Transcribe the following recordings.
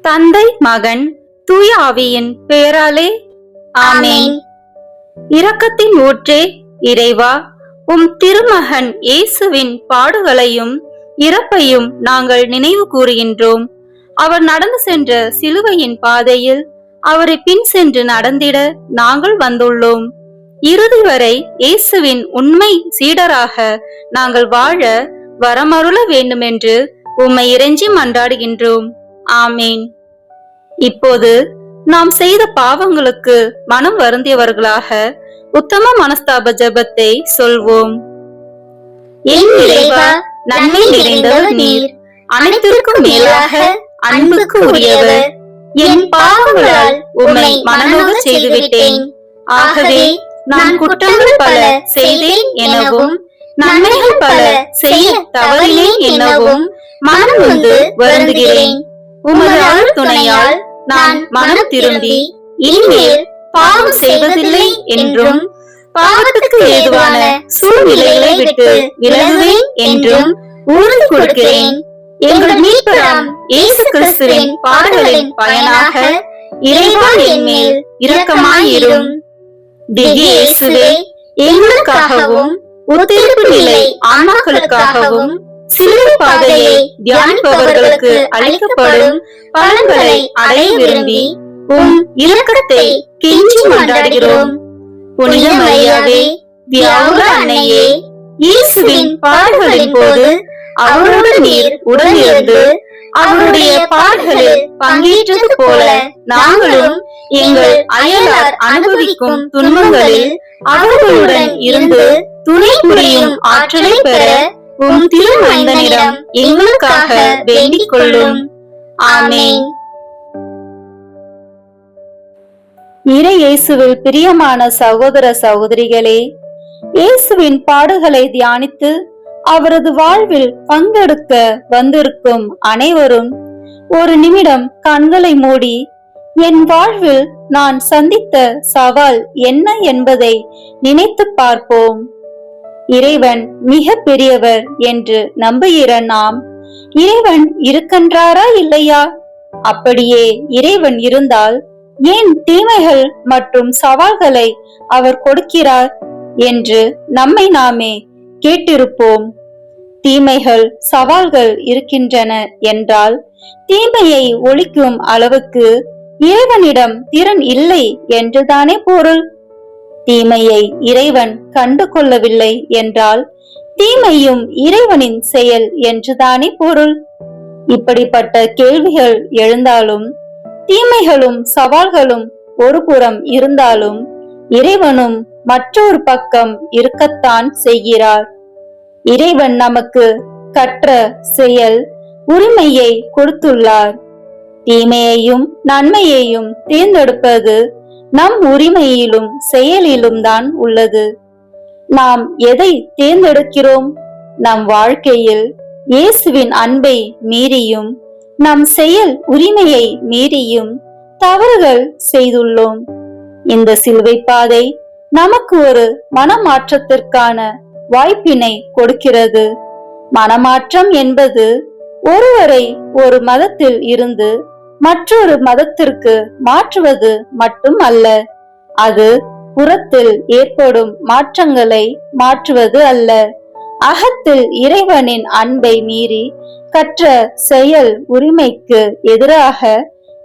தந்தை, மகன், தூய ஆவியின் பெயராலே ஆமென். இரக்கத்தின் ஊற்றே இறைவா, உம் திருமகன் இயேசுவின் பாடுகளையும் இறப்பையும் நாங்கள் நினைவு கூறுகின்றோம். அவர் நடந்து சென்ற சிலுவையின் பாதையில் அவரை பின் சென்று நடந்திட நாங்கள் வந்துள்ளோம். இறுதி வரை இயேசுவின் உண்மை சீடராக நாங்கள் வாழ வரமருள வேண்டுமென்று உம்மை இறைஞ்சி மன்றாடுகின்றோம். ஆமேன். இப்போது நாம் செய்த பாவங்களுக்கு மனம் வருந்தியவர்களாக உத்தம மனஸ்தாப ஜெபத்தை சொல்வோம். என் இறைவா, நன்மை நிறைந்தவர் நீர், அனைத்திற்கும் மேலாக அன்புக்கு உரியவர். என் பாவங்களால் உம்மை மனநோக செய்துவிட்டேன். ஆகவே நான் குற்றங்கள் பல செய்தேன் எனவும் நன்மைகள் பல செய்ய தவறினேன் எனவும் மனம் வந்து வருந்துகிறேன். உமது அருள் துணையால் நான் மனம் திரும்பி இனிமேல் பாவம் செய்வதில்லை என்றும் பாவத்துக்கு ஏதுவான சூழ்நிலைகளை விட்டு விலகுவேன் என்றும் உறுதி கொடுக்கிறேன். எங்கள் மீட்பராம் இயேசு கிறிஸ்துவின் பாடுகளின் பயனாக இறைவா என் மேல் இரக்கமாயிரும். திவ்ய இயேசுவே, எங்களுக்காகவும் உத்திருப்பு நிலை ஆன்மாக்களுக்காகவும் சிலுவை பாதையை தியானிப்பவர்களுக்கு அளிக்கப்படும் பலன்களை அடைய விரும்பி உம் இரக்கத்தை கெஞ்சி மன்றாடுகிறோம். புனித மரியாவே, வியாகுல அன்னையே, இயேசுவின் பாடுகளின் போது அவரோடு நீர் உடனிருந்து அவருடைய பாடுகளில் பங்கேற்றது போல நாங்களும் எங்கள் அயலார் அனுபவிக்கும் துன்பங்களில் அவர்களுடன் இருந்து துணை புரியும் ஆற்றலை பெற உம் திருமைந்தனிடம் எங்களுக்காக வேண்டிக் கொள்ளும். ஆமென். இறை இயேசுவில் பிரியமான சகோதர சகோதரிகளே, இயேசுவின் பாடுகளை தியானித்து அவரது வாழ்வில் பங்கெடுக்க வந்திருக்கும் அனைவரும் ஒரு நிமிடம் கண்களை மூடி என் வாழ்வில் நான் சந்தித்த சவால் என்ன என்பதை நினைத்து பார்ப்போம். இறைவன் மிக பெரியவர் என்று நம்புகிற நாம் இறைவன் இருக்கின்றாரா இல்லையா? அப்படியே இறைவன் இருந்தால் ஏன் தீமைகள் மற்றும் சவால்களை அவர் கொடுக்கிறார் என்று நம்மை நாமே கேட்டிருப்போம். தீமைகள் சவால்கள் இருக்கின்றன என்றால் தீமையை ஒழிக்கும் அளவுக்கு இறைவனிடம் திறன் இல்லை என்றுதானே பொருள். தீமையை இறைவன் கண்டு கொள்ளவில்லை என்றால் தீமையும் இறைவனின் செயல் என்றுதானே பொருள். இப்படிப்பட்ட கேள்விகள் எழுந்தாலும் தீமைகளும் சவால்களும் ஒரு புறம் இருந்தாலும் இறைவனும் மற்றொரு பக்கம் இருக்கத்தான் செய்கிறார். இறைவன் நமக்கு கற்ற செயல் உரிமையை கொடுத்துள்ளார். தீமையையும் நன்மையையும் தேர்ந்தெடுப்பது நம் உரிமையிலும் செயலிலும் தான் உள்ளது. நாம் எதை தேர்ந்தெடுக்கிறோம்? நம் வாழ்க்கையில் இயேசுவின் அன்பை மீறியும் நம் செயல் உரிமையை மீறியும் தவறுகள் செய்துள்ளோம். இந்த சிலுவை பாதை நமக்கு ஒரு மனமாற்றத்திற்கான வாய்ப்பினை கொடுக்கிறது. மனமாற்றம் என்பது ஒருவரை ஒரு மதத்தில் இருந்து மற்றொரு மதத்திற்கு மாற்றுவது மட்டும் அல்ல. அது புறத்தில் ஏற்படும் மாற்றங்களை மாற்றுவது அல்ல. அகத்தில் இறைவனின் அன்பை மீறி கற்ற செயல் உரிமைக்கு எதிராக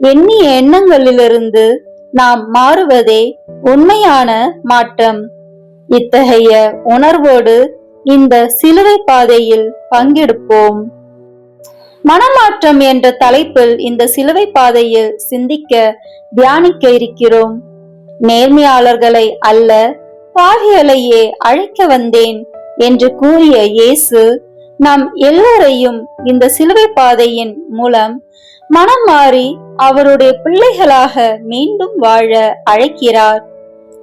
எண்ணிய எண்ணங்களிலிருந்து நாம் மாறுவதே உண்மையான மாற்றம். இத்தகைய உணர்வோடு இந்த சிலுவை பாதையில் பங்கெடுப்போம். மனமாற்றம் என்ற தலைப்பில் இந்த சிலுவை பாதையில் சிந்திக்க தியானிக்க இருக்கிறோம். நேர்மையாளர்களை அல்ல, பாவிகளையே அழைக்க வந்தேன் என்று கூறிய இயேசு நம் எல்லோரையும் இந்த சிலுவை பாதையின் மூலம் மனம் மாறி அவருடைய பிள்ளைகளாக மீண்டும் வாழ அழைக்கிறார்.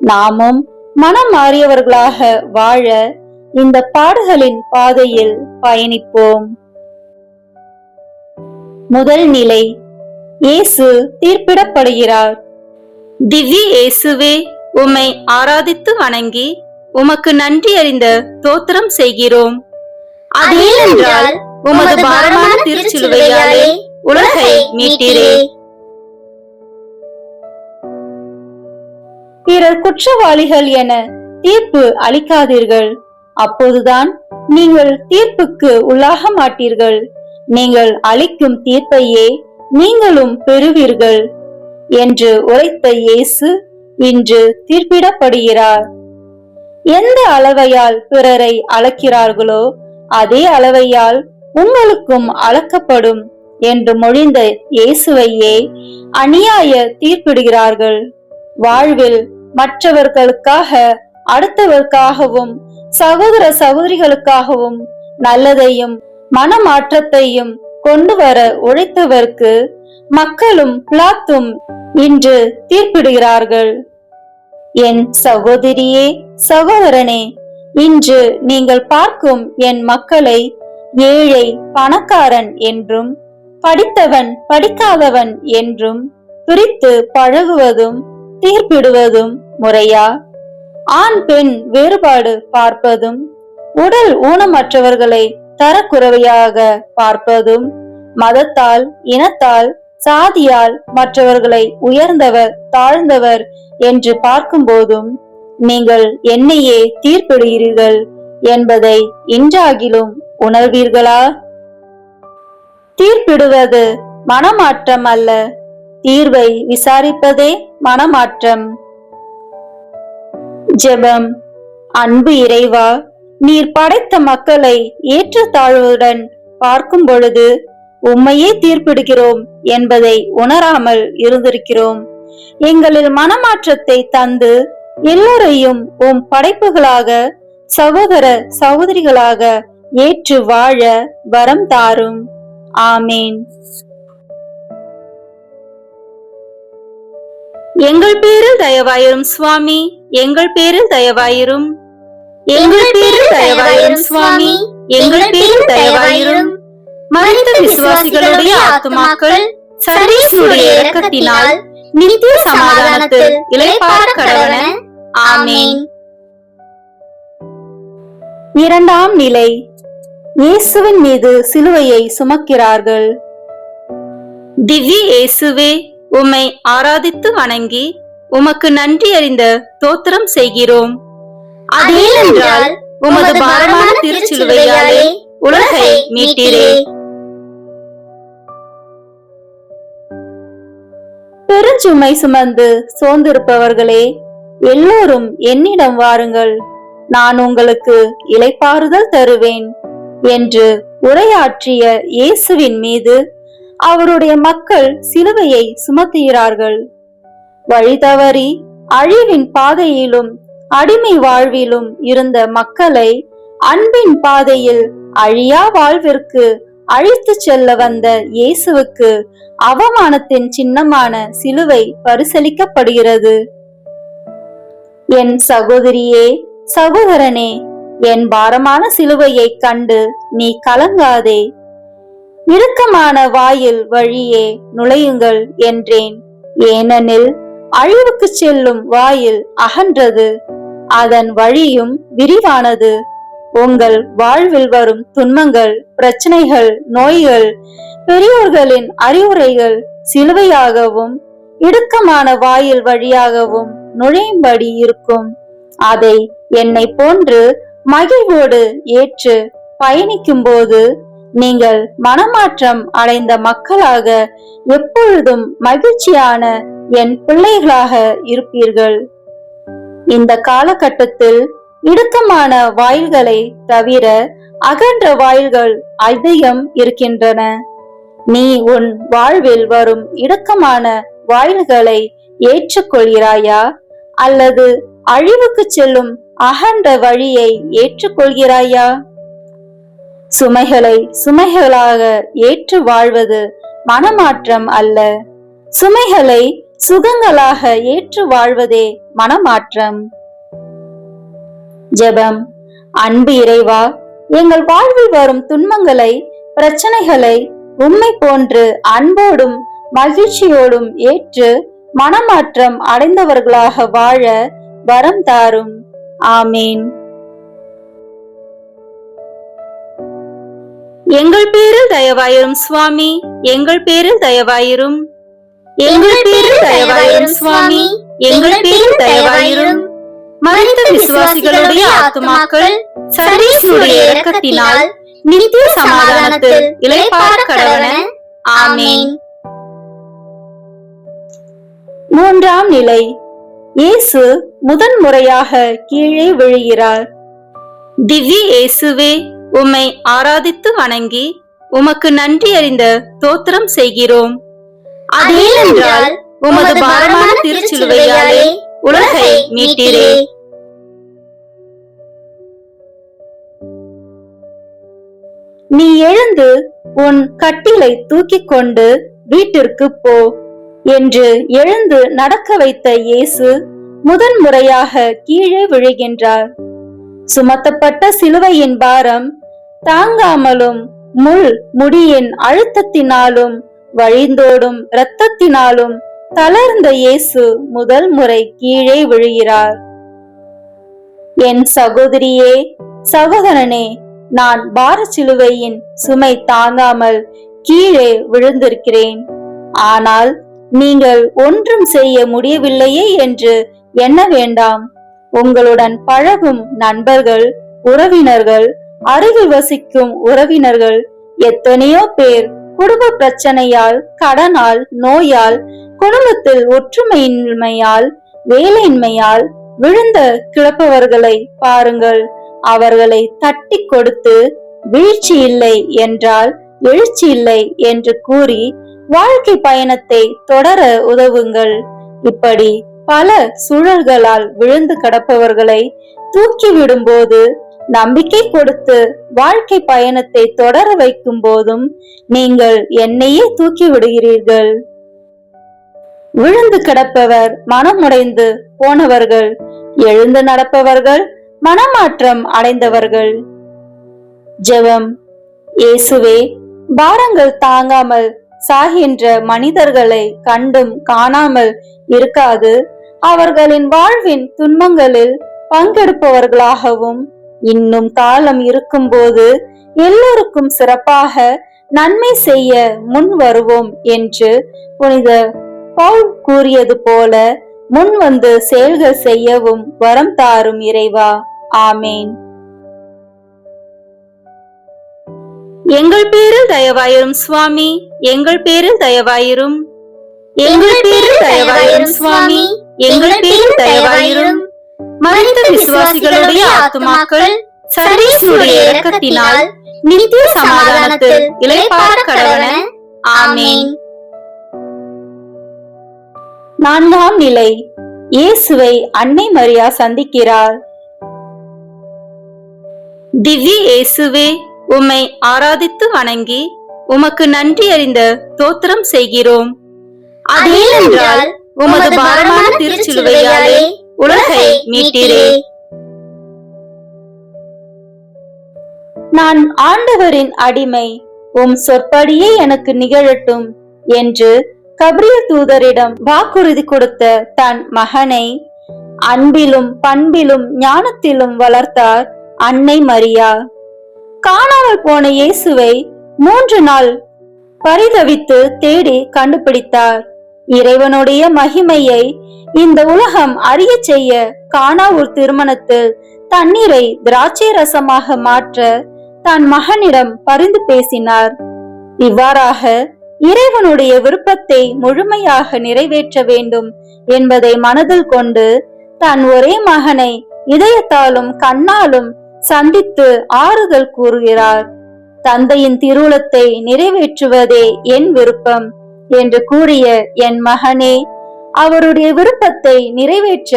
நாமும் மனம் மாறியவர்களாக வாழ இந்த பாடுகளின் பாதையில் பயணிப்போம். முதல் நிலை, இயேசு தீர்ப்பிடப்படுகிறார். திவ்ய இயேசுவே, உம்மை ஆராதித்து வணங்கி உமக்கு நன்றி அறிந்த தோத்திரம் செய்கிறோம். அதேனென்றால் உமது பாரமான திருச்சிலுவையாலே உலகை மீட்டீரே. பிறர் குற்றவாளிகள் என தீர்ப்பு அளிக்காதீர்கள். அப்போதுதான் நீங்கள் தீர்ப்புக்கு உள்ளாக மாட்டீர்கள். நீங்கள் அளிக்கும் தீர்ப்பையே நீங்களும் பெறுவீர்கள் என்று உரைத்த இயேசு இன்று தீர்ப்பிடப்படுகிறார். எந்த அளவையால் பிறரை அளக்கிறார்களோ அதே அளவையால் உங்களுக்கும் அளக்கப்படும் என்று மொழிந்த இயேசுவையே அநியாய தீர்ப்பிடுகிறார்கள். வாழ்வில் மற்றவர்களுக்காக, அடுத்தவர்களுக்காகவும், சகோதர சகோதரிகளுக்காகவும் நல்லதையும் மனமாற்றத்தையும் கொண்டு வர உழைத்தவர்க்கு மக்களும் பிலாத்தும் இன்று தீர்ப்பிடுகிறார்கள். என் சகோதரியே, சகோதரனே, இன்று நீங்கள் பார்க்கும் என் மக்களை ஏழை பணக்காரன் என்றும் படித்தவன் படிக்காதவன் என்றும் பிரித்து பழகுவதும் தீர்ப்பிடுவதும் முறையா? ஆண் பெண் வேறுபாடு பார்ப்பதும், உடல் ஊனமற்றவர்களை தரக்குறைவையாக பார்ப்பதும், மதத்தால், இனத்தால், சாதியால் மற்றவர்களை உயர்ந்தவர் தாழ்ந்தவர் என்று பார்க்கும் போதும் நீங்கள் என்னையே தீர்ப்பிடுகிறீர்கள் என்பதை இன்றாகிலும் உணர்வீர்களா? தீர்ப்பிடுவது மனமாற்றம் அல்ல, தீர்வை விசாரிப்பதே மனமாற்றம். ஜெபம். அன்பு இறைவா, நீர் படைத்த மக்களை ஏற்றத்தாழ்வுடன் பார்க்கும் பொழுது உம்மையே தீர்ப்பிடுகிறோம் என்பதை உணராமல் இருந்திருக்கிறோம். எங்களில் மனமாற்றத்தை தந்து எல்லோரையும் உம் படைப்புகளாக, சகோதர சகோதரிகளாக ஏற்று வாழ வரம் தாரும். ஆமேன். எங்கள் பேரில் தயவாயிரும் சுவாமி, எங்கள் பேரில் தயவாயிரும். எங்கள் பேரில் தயவாயிரும் சுவாமி, எங்கள் பேரில் தயவாயிரும். மரித்த விசுவாசிகளுடைய ஆத்துமாக்கள் சர்வேசுடைய இரக்கத்தினால் நித்திய சமாதானத்தில் இளைப்பாற கடவன. ஆமேன். இரண்டாம் நிலை. இயேசுவின் மீது சிலுவையை சுமக்கிறார்கள். திவ்ய இயேசுவே, உம்மை ஆராதித்து வணங்கி உமக்கு நன்றி அறிந்த தோத்திரம் செய்கிறோம். அதேனென்றால் உமது பாரமான திருச்சிலுவையாலே உலகை மீட்டீரே. பெருஞ்சுமை சுமந்து சோர்ந்திருப்பவர்களே, எல்லோரும் என்னிடம் வாருங்கள், நான் உங்களுக்கு இளைப்பாறுதல் தருவேன் என்று உரையாற்றிய இயேசுவின் மீது அவருடைய மக்கள் சிலுவையை சுமத்துகிறார்கள். வழி தவறி அழிவின் பாதையிலும் அடிமை வாழ்விலும் இருந்த மக்களை அன்பின் பாதையில் அழியா வாழ்விற்கு அழித்து செல்ல வந்த இயேசுவுக்கு அவமானத்தின் சின்னமான சிலுவை பரிசளிக்கப்படுகிறது. என் சகோதரியே, சகோதரனே, என் பாரமான சிலுவையை கண்டு நீ கலங்காதே. இறுக்கமான வாயில் வழியே நுழையுங்கள் என்றேன். ஏனெனில் அழிவுக்கு செல்லும் வாயில் அகன்றது, அதன் வழியும் விரிவானது. உங்கள் வாழ்வில் வரும் துன்பங்கள், பிரச்சனைகள், நோய்கள், பெரியோர்களின் அறிவுரைகள் சிலுவையாகவும் இடுக்கமான வாயில் வழியாகவும் நுழையும்படி இருக்கும். அதை என்னை போன்று மகிழ்வோடு ஏற்று பயணிக்கும் போது நீங்கள் மனமாற்றம் அடைந்த மக்களாக எப்பொழுதும் மகிழ்ச்சியான என் பிள்ளைகளாக இருப்பீர்கள். இந்த காலகட்டத்தில் இடுக்கமான வாயில்களை தவிர அகன்ற வாயில்கள் அதிகம் இருக்கின்றன. நீ உன் வாழ்வில் வரும் இடுக்கமான வாயில்களை ஏற்றுக்கொள்கிறாயா அல்லது அழிவுக்கு செல்லும் அகன்ற வழியை ஏற்றுக்கொள்கிறாயா? சுமைகளை சுமைகளாக ஏற்று வாழ்வது மனமாற்றம் அல்ல, சுமைகளை சுகங்களாக ஏற்று வாழ்வதே மனமாற்றம். ஜெபம். அன்பு இறைவா, எங்கள் வாழ்வில் வரும் துன்பங்களை, பிரச்சனைகளை உம்மை போன்று அன்போடும் மகிழ்ச்சியோடும் ஏற்று மனமாற்றம் அடைந்தவர்களாக வாழ வரம் தாரும். ஆமேன். எங்கள் பேரில் தயவாயிரும் சுவாமி, எங்கள் பேரில் தயவாயிரும். எங்கள் பேரில் தயவாயிரும் சுவாமி, எங்கள் பேரில் தயவாயிரும். மரித்த விசுவாசிகளுடைய ஆத்துமாக்கள் சர்வேசுடைய இரக்கத்தினால் நித்திய சமாதானத்தில் இளைப்பாற கடவன. ஆமென். மூன்றாம் நிலை. இயேசு முதன்முறையாக கீழே விழுகிறார். திவ்ய இயேசுவே, உம்மை ஆராதித்து வணங்கி உமக்கு நன்றி அறிந்த தோத்திரம் செய்கிறோம். அதேனென்றால் உமது பாரமான திருச்சிலுவையாலே உலகை மீட்டீரே. நீ எழுந்து உன் கட்டிலை தூக்கிக் கொண்டு வீட்டிற்கு போ என்று எழுந்து நடக்க வைத்த இயேசு முதன்முறையாக கீழே விழுகின்றார். சுமத்தப்பட்ட சிலுவையின் பாரம் தாங்காமலும் முள் முடியின் அழுத்தத்தினாலும் வழிந்தோடும் இரத்தத்தினாலும் தளர்ந்த இயேசு முதல் முறை கீழே விழுகிறார். என் சகோதரியே, சகோதரனே, நான் பார சிலுவையின் சுமை தாங்காமல் கீழே விழுந்திருக்கிறேன். ஆனால் நீங்கள் ஒன்றும் செய்ய முடியவில்லையே என்று எண்ண வேண்டாம். உங்களுடன் பழகும் நண்பர்கள், உறவினர்கள், அருகில் வசிக்கும் உறவினர்கள் எத்தனையோ பேர் குடும்ப பிரச்சனையால், கடனால், நோயால், குடும்பத்தில் ஒற்றுமையின்மையால், வேலையின்மையால் விழுந்த கிளப்பவர்களை பாருங்கள். அவர்களை தட்டி கொடுத்து வீழ்ச்சி இல்லை என்றால் எழுச்சி இல்லை என்று கூறி வாழ்க்கை பயணத்தை தொடர உதவுங்கள். இப்படி பல சூழல்களால் விழுந்து கிடப்பவர்களை தூக்கி விடும்போது, நம்பிக்கை கொடுத்து வாழ்க்கை பயணத்தை தொடர வைக்கும் போதும் நீங்கள் என்னையே தூக்கி விடுகிறீர்கள். விழுந்து கிடப்பவர் மனமுடைந்து போனவர்கள், எழுந்து நடப்பவர்கள் மனமாற்றம் அடைந்தவர்கள். ஜெபம். இயேசுவே, பாரங்கள் தாங்காமல் சாகின்ற மனிதர்களை கண்டும் காணாமல் இருக்காது அவர்களின் வாழ்வின் துன்பங்களில் பங்கெடுப்பவர்களாகவும், இன்னும் காலம் இருக்கும்போது எல்லோருக்கும் சிறப்பாக நன்மை செய்ய முன் வருவோம் என்று புனித பவுல் கூறியது போல முன் வந்து செயல்கள் செய்யவும் வரம் தாரும் இறைவா. ஆமேன். எங்கள் பேரில் தயவாயிரும் சுவாமி, எங்கள் பேரில் தயவாயிரும். எங்கள் பேரில் தயவாயிரும் சுவாமி, எங்கள் பேரில் தயவாயிரும். மரித்த விசுவாசிகளுடைய ஆத்துமாக்கள் சர்வேசுடைய இரக்கத்தினால் நித்திய சமாதானத்தில் இளைப்பாற கடவன. ஆமேன். நான்காம் நிலை. இயேசுவை அன்னை மரியா சந்திக்கிறார். திவ்ய இயேசுவே, உம்மை ஆராதித்து வணங்கி உமக்கு நன்றி அறிந்த தோத்திரம் செய்கிறோம். அதேனென்றால் உமது பாரமான திருச்சிலுவையாலே உலகை மீட்டீரே. நான் ஆண்டவரின் அடிமை, உம் சொற்படியே எனக்கு நிகழட்டும் என்று கபிரியேல் தூதரிடம் வாக்குறுதி கொடுத்த தன் மகனை அன்பிலும் பண்பிலும் ஞானத்திலும் வளர்த்தார் அன்னை மரியா. காணாமல் போன இயேசுவை 3 நாள் பரிதவித்து தேடி கண்டுபிடித்தார். இறைவனுடைய மகிமையை இந்த உலகம் அறிய செய்ய கானாவூர் திருமணத்தில் தண்ணீரை திராட்சை ரசமாக மாற்ற தன் மகனிடம் பரிந்து பேசினார். இவ்வாறாக இறைவனுடைய விருப்பத்தை முழுமையாக நிறைவேற்ற வேண்டும் என்பதை மனதில் கொண்டு தன் ஒரே மகனை இதயத்தாலும் கண்ணாலும் சந்தித்து ஆறுதல் கூறுகிறார். தந்தையின் திருவுளத்தை நிறைவேற்றுவதே என் விருப்பம் என்று கூறிய என் மகனே, அவருடைய விருப்பத்தை நிறைவேற்ற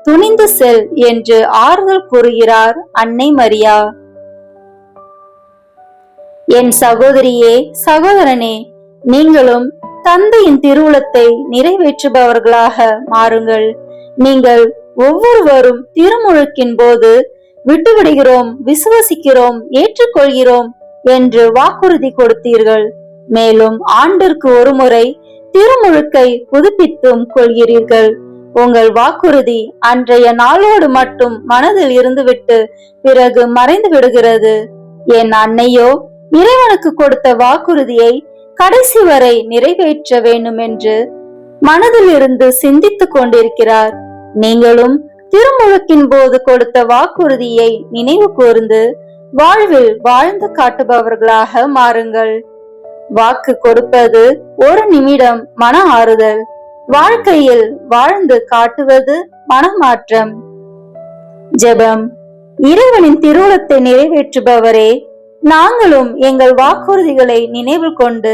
துணிந்து செல் என்று ஆறுதல் கூறுகிறார் அன்னை மரியா. என் சகோதரியே, சகோதரனே, நீங்களும் தந்தையின் திருவுளத்தை நிறைவேற்றுபவர்களாக மாறுங்கள். நீங்கள் ஒவ்வொருவரும் திருமுழுக்கின் போது விட்டுவிடுகிறோம், விசுவசிக்கிறோம், ஏற்றுக்கொள்கிறோம் என்று வாக்குறுதி கொடுத்தீர்கள். மேலும் ஆண்டிற்கு ஒரு முறை திருமுழுக்கை புதுப்பித்தும் கொள்கிறீர்கள். உங்கள் வாக்குறுதி அன்றைய நாளோடு மட்டும் மனதில் இருந்துவிட்டு பிறகு மறைந்து விடுகிறது. என் அன்னையோ இறைவனுக்கு கொடுத்த வாக்குறுதியை கடைசி வரை நிறைவேற்ற வேண்டும் என்று மனதில் இருந்து சிந்தித்துக் கொண்டிருக்கிறார். நீங்களும் திருமுழுக்கின் போது கொடுத்த வாக்குறுதியை நினைவு கூர்ந்து வாழ்வில் வாழ்ந்து காட்டுபவர்களாக மாறுங்கள். வாக்கு கொடுப்பது ஒரு நிமிடம் மன ஆறுதல், வாழ்க்கையில் வாழ்ந்து காட்டுவது மனமாற்றம். ஜெபம். இறைவனின் திருவுளத்தை நிறைவேற்றுபவரே, நாங்களும் எங்கள் வாக்குறுதிகளை நினைவில் கொண்டு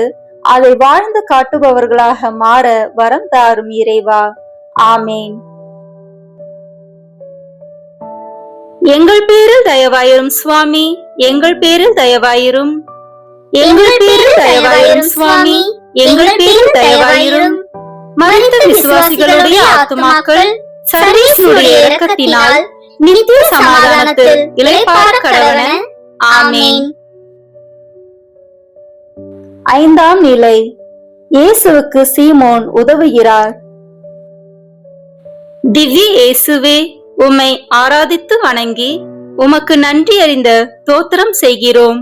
அதை வாழ்ந்து காட்டுபவர்களாக மாற வரம் தாரும் இறைவா. ஆமேன். எங்கள் பேரில் தயவாயிரும் சுவாமி, எங்கள் பேரில் தயவாயிரும். எங்கள் பேரில் தயவாயிரும் சுவாமி, எங்கள் பேரில் தயவாயிரும். மரித்த விசுவாசிகளுடைய ஆத்துமாக்கள் சர்வேசுடைய இரக்கத்தினால் நித்திய சமாதானத்தில் இளைப்பாற கடவன. ஆமேன். ஐந்தாம் நிலை. இயேசுவுக்கு சீமோன் உதவுகிறார். திவ்ய இயேசுவே, உம்மை ஆராதித்து வணங்கி உமக்கு நன்றி அறிந்த தோத்திரம் செய்கிறோம்.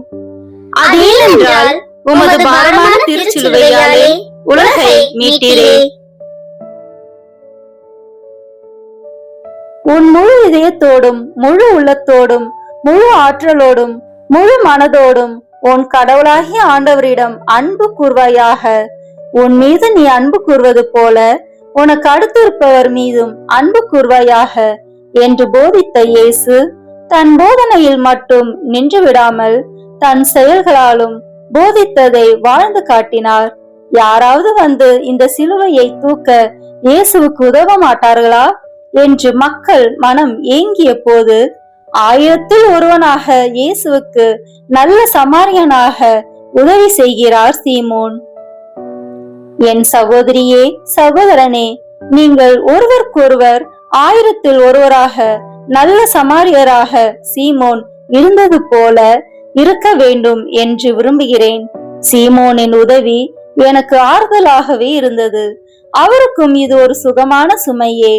அதேனென்றால் உமது பாரமான திருச்சிலுவையாலே உலகை மீட்டீரே. உன் முழு இதயத்தோடும் முழு உள்ளத்தோடும் முழு ஆற்றலோடும் முழு மனதோடும் உன் கடவுளாகிய ஆண்டவரிடம் அன்பு கூர்வாயாக. உன் மீது நீ அன்பு கூர்வது போல உனக்கு அடுத்திருப்பவர் மீதும் அன்பு கூர்வாயாக என்று போதித்த இயேசு தன் போதனையில் மட்டும் நின்று விடாமல் தன் செயல்களாலும் போதித்ததை வாழ்ந்து காட்டினார். யாராவது வந்து இந்த சிலுவையை தூக்க இயேசுவுக்கு உதவ மாட்டார்களா என்று மக்கள் மனம் ஏங்கிய போது 1000-ல் ஒருவனாக இயேசுவுக்கு நல்ல சமாரியனாக உதவி செய்கிறார் சீமோன். என் சகோதரியே, சகோதரனே, நீங்கள் ஒருவருக்கொருவர் 1000-ல் ஒருவராக நல்ல சமாரியராக சீமோன் இருந்தது போல இருக்க வேண்டும் என்று விரும்புகிறேன். சீமோனின் உதவி எனக்கு ஆறுதலாகவே இருந்தது. அவருக்கும் இது ஒரு சுகமான சுமையே.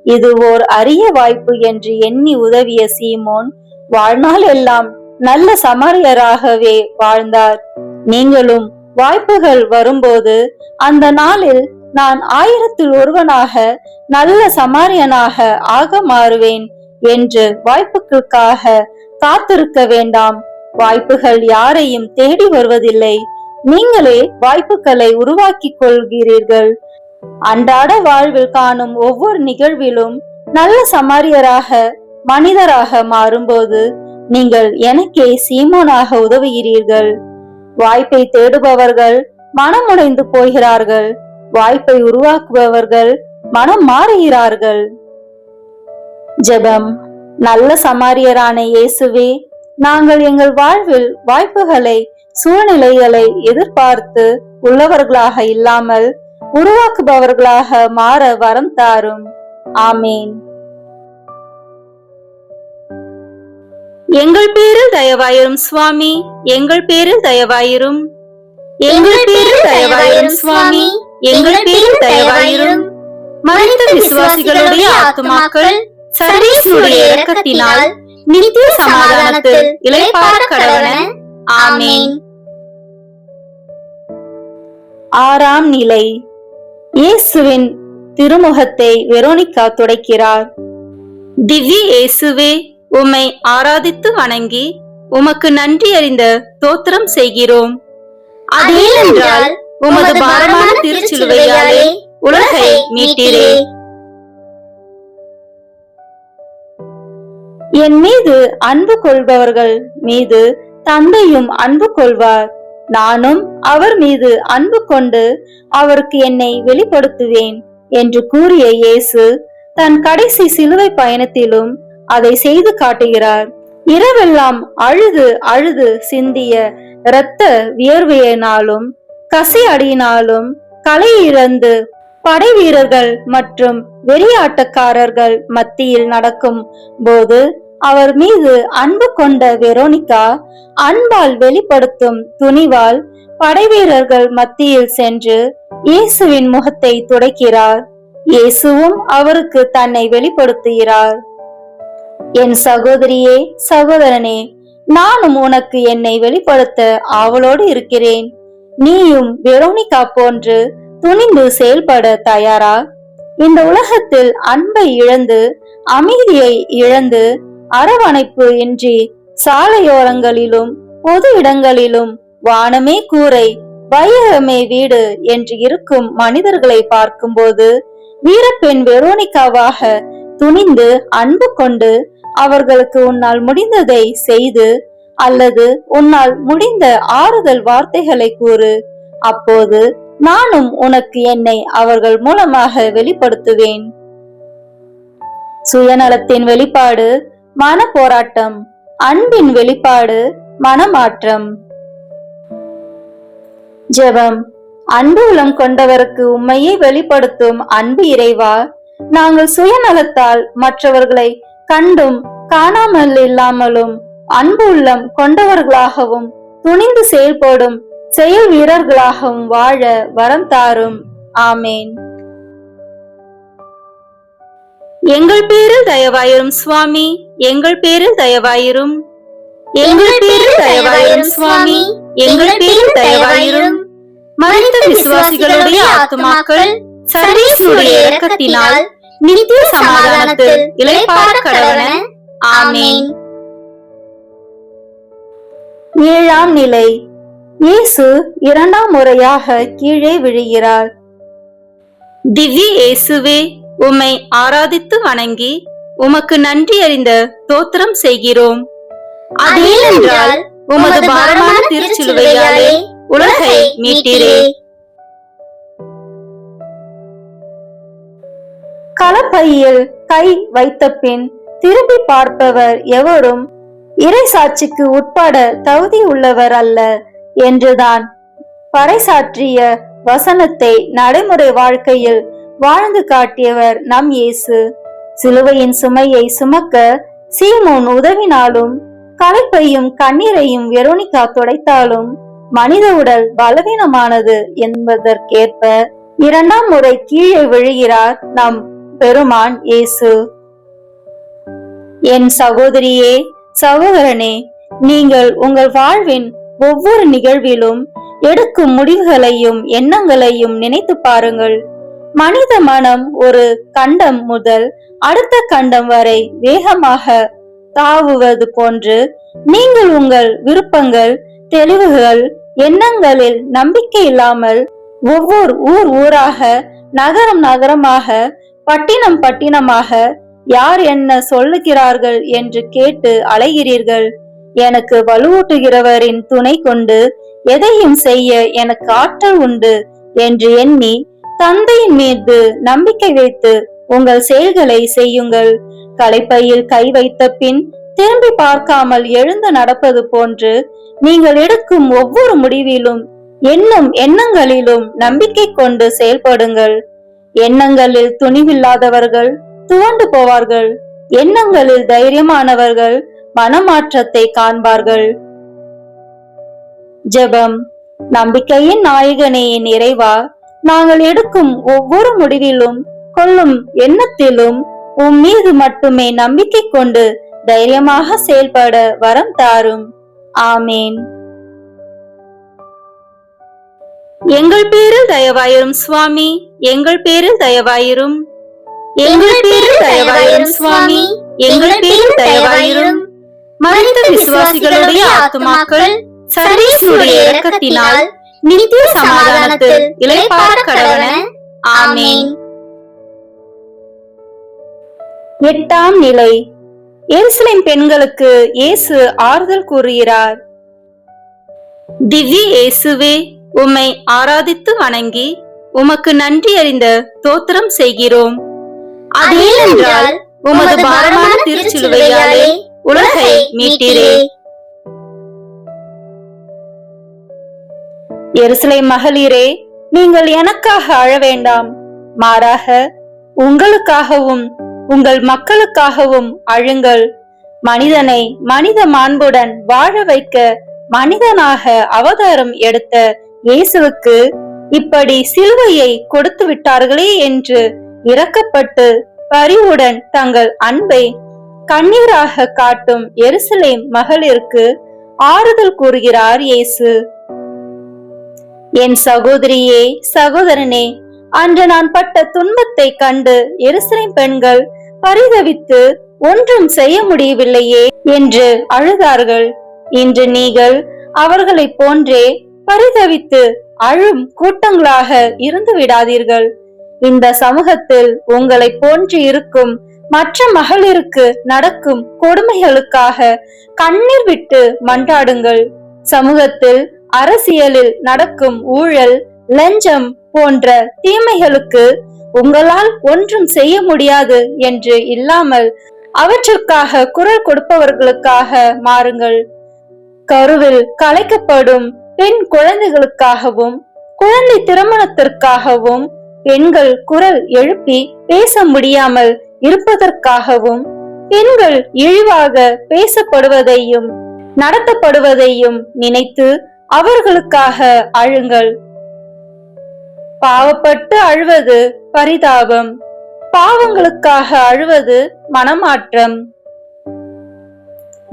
இது ஓர் அரிய வாய்ப்பு என்று எண்ணி உதவிய சீமோன் வாழ்நாள் எல்லாம் நல்ல சமாரியராகவே வாழ்ந்தார். நீங்களும் வாய்ப்புகள் வரும்போது அந்த நாளில் நான் 1000-ல் ஒருவனாக நல்ல சமாரியனாக ஆக மாறுவேன் என்று வாய்ப்புகளுக்காக காத்திருக்க வேண்டாம். வாய்ப்புகள் யாரையும் தேடி வருவதில்லை, நீங்களே வாய்ப்புகளை உருவாக்கிக் கொள்கிறீர்கள். அன்றாட வாழ்வில் காணும் ஒவ்வொரு நிகழ்விலும் நல்ல சமாரியராக மனிதராக மாறும்போது நீங்கள் எனக்கே சீமோனாக உதவுகிறீர்கள். வாய்ப்பை தேடுபவர்கள் மனமுடைந்து போகிறார்கள், வாய்ப்பை உருவாக்குபவர்கள் மனம் மாறுகிறார்கள். ஜெபம். நல்ல சமாரியரான இயேசுவே, நாங்கள் எங்கள் வாழ்வில் வாய்ப்புகளை சூழ்நிலைகளை எதிர்பார்த்து உள்ளவர்களாக இல்லாமல் உருவாக்குபவர்களாக மாற வரம் தாரும். ஆமேன். எங்கள் பேரில் தயவாயிரும் சுவாமி, எங்கள் பேரில் தயவாயிரும். எங்கள் பேரில் தயவாயிரும் சுவாமி, எங்கள் பேரில் தயவாயிரும். மரித்த விசுவாசிகளுடைய ஆத்துமாக்கள் சர்வேசுடைய இரக்கத்தினால் நித்திய சமாதானத்தில் இளைப்பாற கடவன. ஆமேன். ஆறாம் நிலை. இயேசுவின் திருமுகத்தை வெரோனிகா துடைக்கிறார். திவ்ய இயேசுவே, உம்மை ஆராதித்து வணங்கி உமக்கு நன்றி அறிந்த தோத்திரம் செய்கிறோம். அதேனென்றால் உமது பாரமான திருச்சிலுவையாலே உலகை மீட்டீரே. என் மீது அன்பு கொள்பவர்கள் மீது தந்தையும் அன்பு கொள்வார். நானும் அவர் மீது அன்பு கொண்டு அவருக்கு என்னை வெளிப்படுத்துவேன் என்று கூறிய இயேசு தன் கடைசி சிலுவை பயணத்திலும் அதை செய்து காட்டுகிறார். இரவெல்லாம் அழுது அழுது சிந்திய இரத்த வியர்வையினாலும் கசி அடியினாலும் கலை இழந்து படை வீரர்கள் மற்றும் வெறியாட்டக்காரர்கள் மத்தியில் நடக்கும் போது அவர் மீது அன்பு கொண்ட வெரோனிகா அன்பால் வெளிப்படுத்தும் துணிவால் படைவீரர்கள் மத்தியில் சென்று இயேசுவின் முகத்தை துடைக்கிறார். இயேசுவும் அவருக்கு தன்னை வெளிப்படுத்துகிறார். என் சகோதரியே, சகோதரனே, நானும் உனக்கு என்னை வெளிப்படுத்த ஆவலோடு இருக்கிறேன். நீயும் வெரோனிகா போன்று துணிந்து செயல்பட தயாரா? இந்த உலகத்தில் அன்பை இழந்து, அமைதியை இழந்து, அரவணைப்பு இன்றி சாலையோரங்களிலும் பொது இடங்களிலும் வானமே கூரை வையகமே வீடு என்று இருக்கும் மனிதர்களை பார்க்கும்போது வீரப்பெண் வெரோனிகாவாக துணிந்து அன்பு கொண்டு அவர்களுக்கு உன்னால் முடிந்ததை செய்து அல்லது உன்னால் முடிந்த ஆறுதல் வார்த்தைகளை கூறு. அப்போது நானும் உனக்கு என்னை அவர்கள் மூலமாக வெளிப்படுத்துவேன். சுயநலத்தின் வெளிப்பாடு மன போராட்டம், அன்பின் வெளிப்பாடு மனமாற்றம். ஜெபம். அன்பு உளம் கொண்டவருக்கு உண்மையை வெளிப்படுத்தும் அன்பு இறைவா, நாங்கள் சுயநலத்தால் மற்றவர்களை கண்டும் காணாமல் இல்லாமலும் அன்பு உள்ளம் கொண்டவர்களாகவும் துணிந்து செயல்படும் செயல் வீரர்களாகவும் வாழ வரம் தாரும். ஆமேன். எங்கள் பேரில் தயவாயிரும் சுவாமி, எங்கள் பேரில் தயவாயிரும். எங்கள் பேரில் தயவாயிரும் சுவாமி, எங்கள் பேரில் தயவாயிரும். மரித்த விசுவாசிகளுடைய ஆத்துமாக்கள் சர்வேஸ்வருடைய இரக்கத்தினால் நித்திய சமாதானத்தில் இளைப்பாற கடவன. ஆமேன். ஏழாம் நிலை. இயேசு இரண்டாம் முறையாக கீழே விழுகிறார். திவ்ய இயேசுவே, உம்மை ஆராதித்து வணங்கி உமக்கு நன்றி அறிந்த தோத்திரம் செய்கிறோம். அதேனென்றால் உமது பாரமான திருச்சிலுவையாலே உலகை மீட்டீரே. களப்பையில் கை வைத்த பின் திரும்பி பார்ப்பவர் எவரும் இறைசாட்சிக்கு உட்பட தகுதி உள்ளவர் அல்ல என்றுதான் பறைசாற்றிய வசனத்தை நடைமுறை வாழ்க்கையில் வாழ்ந்து காட்டியவர் நம் இயேசு. சிலுவையின் சுமையை சுமக்க சீமோன் உதவினாலும் களைப்பையும் கண்ணீரையும் வெரோனிகா துடைத்தாலும் மனித உடல் பலவீனமானது என்பதற்கேற்ப இரண்டாம் முறை கீழே விழுகிறார் நம் பெருமான் இயேசு. என் சகோதரியே, சகோதரனே, நீங்கள் உங்கள் வாழ்வின் ஒவ்வொரு நிகழ்விலும் எடுக்கும் முடிவுகளையும் எண்ணங்களையும் நினைத்து பாருங்கள். மனித மனம் ஒரு கண்டம் முதல் அடுத்த கண்டம் வரை வேகமாக தாவுவது போன்று நீங்கள் உங்கள் விருப்பங்கள், தெளிவுகள், எண்ணங்களில் நம்பிக்கை இல்லாமல் ஒவ்வொரு ஊராக, நகரம் நகரமாக, பட்டினம் பட்டினமாக யார் என்ன சொல்லுகிறார்கள் என்று கேட்டு அலைகிறீர்கள். எனக்கு வலுவூட்டுகிறவரின் துணை கொண்டு எதையும் செய்ய எனக்கு ஆற்றல் உண்டு என்று எண்ணி தந்தையின் மீது நம்பிக்கை வைத்து உங்கள் செயல்களை செய்யுங்கள். களைப்பையில் கை வைத்த பின் திரும்பி பார்க்காமல் எழுந்து நடப்பது போன்று நீங்கள் எடுக்கும் ஒவ்வொரு முடிவிலும் எண்ணும் எண்ணங்களிலும் நம்பிக்கை கொண்டு செயல்படுங்கள். எண்ணங்களில் துணிவில்லாதவர்கள் துவண்டு போவார்கள். எண்ணங்களில் தைரியமானவர்கள் மனமாற்றத்தை காண்பார்கள். ஜெபம். நம்பிக்கையின் நாயகனே, என் இறைவா, நாங்கள் எடுக்கும் ஒவ்வொரு முடிவிலும் கொள்ளும் எண்ணத்திலும் உம் மீது மட்டுமே நம்பிக்கை கொண்டு தைரியமாக செயல்பட வரம் தாரும். ஆமேன். எங்கள் பேரில் தயவாயிரும் சுவாமி, எங்கள் பேரில் தயவாயிரும். எங்கள் பேரில் தயவாயிரும் சுவாமி, எங்கள் பேரில் தயவாயிரும். மரித்த விசுவாசிகளுடைய ஆத்துமாக்கள் சர்வேஸ்வருடைய இரக்கத்தினால் நித்திய சமாதானத்தில் இளைப்பாற கடவன. ஆமேன். எட்டாம் நிலை. எருசலேம் பெண்களுக்கு இயேசு ஆறுதல் கூறுகிறார். திவ்ய இயேசுவே, உம்மை ஆராதித்து வணங்கி உமக்கு நன்றி அறிந்த தோத்திரம் செய்கிறோம். அதேனென்றால் உமது பாரமான திருச்சிலுவையாலே உலகை மீட்டீரே. எருசலேம் மகளிரே, நீங்கள் எனக்காக அழ வேண்டாம், மாறாக உங்களுக்காகவும் உங்கள் மக்களுக்காகவும் அழுங்கள். மனிதனை மனித மாண்புடன் வாழ வைக்க மனிதனாக அவதாரம் எடுத்த இயேசுவுக்கு இப்படி சிலுவையை கொடுத்து விட்டார்களே என்று இரக்கப்பட்டு பரிவுடன் தங்கள் அன்பை கண்ணீராக காட்டும் எருசலேம் மகளிருக்கு ஆறுதல் கூறுகிறார் இயேசு. என் சகோதரியே, சகோதரனே, அன்று நான் பட்ட துன்பத்தை கண்டு எருசலேம் பெண்கள் பரிதவித்து ஒன்றும் செய்ய முடியவில்லையே என்று அழுதார்கள். இன்று நீங்கள் அவர்களை போன்றே பரிதவித்து அழும் கூட்டங்களாக இருந்து விடாதீர்கள். இந்த சமூகத்தில் உங்களை போன்று இருக்கும் மற்ற மகளிருக்கு நடக்கும் கொடுமைகளுக்காக கண்ணீர் விட்டு மன்றாடுங்கள். சமூகத்தில், அரசியலில் நடக்கும் ஊழல், லஞ்சம் போன்ற தீமைகளுக்கு உங்களால் ஒன்றும் செய்ய முடியாது என்று இல்லாமல் அவற்றுக்காக குரல் கொடுப்பவர்களுக்காக மாறுங்கள். கருவில் கலைக்கப்படும் பெண் குழந்தைகளுக்காகவும் குழந்தை திருமணத்திற்காகவும் பெண்கள் குரல் எழுப்பி பேச முடியாமல் இருப்பதற்காகவும் பெண்கள் இழிவாக பேசப்படுவதையும் நடத்தப்படுவதையும் நினைத்து அவர்களுக்காக அழுங்கள். பாவப்பட்டு அழுவது பரிதாபம், பாவங்களுக்காக அழுவது மனமாற்றம்.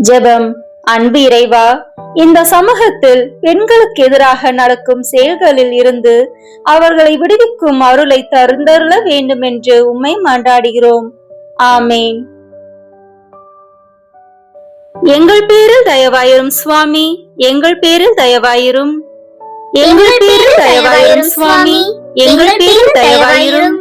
ஜெபம். அன்பு இறைவா, இந்த சமூகத்தில் பெண்களுக்கு எதிராக நடக்கும் செயல்களில் இருந்து அவர்களை விடுவிக்கும் அருளை தருந்தருள வேண்டும் என்று உம்மை மன்றாடுகிறோம். ஆமேன். எங்கள் பேரில் தயவாயிரும் சுவாமி, எங்கள் பேரில் தயவாயிரும். எங்கள் பேரில் தயவாயிரும் சுவாமி, எங்கள் பேரில் தயவாயிரும்.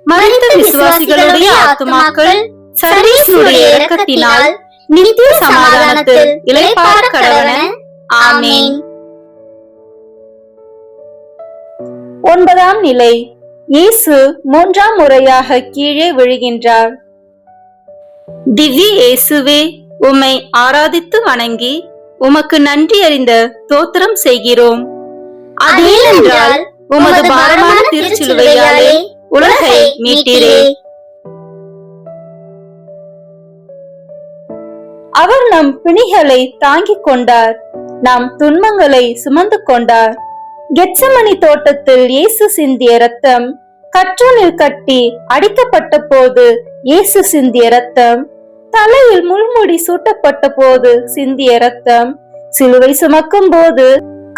மரித்த விசுவாசிகளுடைய ஆத்துமாக்கள் சர்வேசுடைய இரக்கத்தினால் நித்திய சமாதானத்தில் இளைப்பாற கடவன. ஆமேன். 9ஆம் நிலை. இயேசு 3ஆம் முறையாக கீழே விழுகின்றார். திவ்ய இயேசுவே, உம்மை ஆராதித்து வணங்கி உமக்கு நன்றி அறிந்த தோத்திரம் செய்கிறோம். அதேனென்றால் உமது பாரமான திருச்சிலுவையாலே உலகை மீட்டீரே. அவர் நம் பிணிகளை தாங்கிக் கொண்டார், நம் துன்பங்களை சுமந்து கொண்டார். கெத்செமனி தோட்டத்தில் இயேசு சிந்திய இரத்தம், கற்றோனில் கட்டி அடிக்கப்பட்ட போது இயேசு சிந்திய இரத்தம், தலையில் முள்முடி சூட்டப்பட்ட போது சிந்திய இரத்தம், சிலுவை சுமக்கும் போது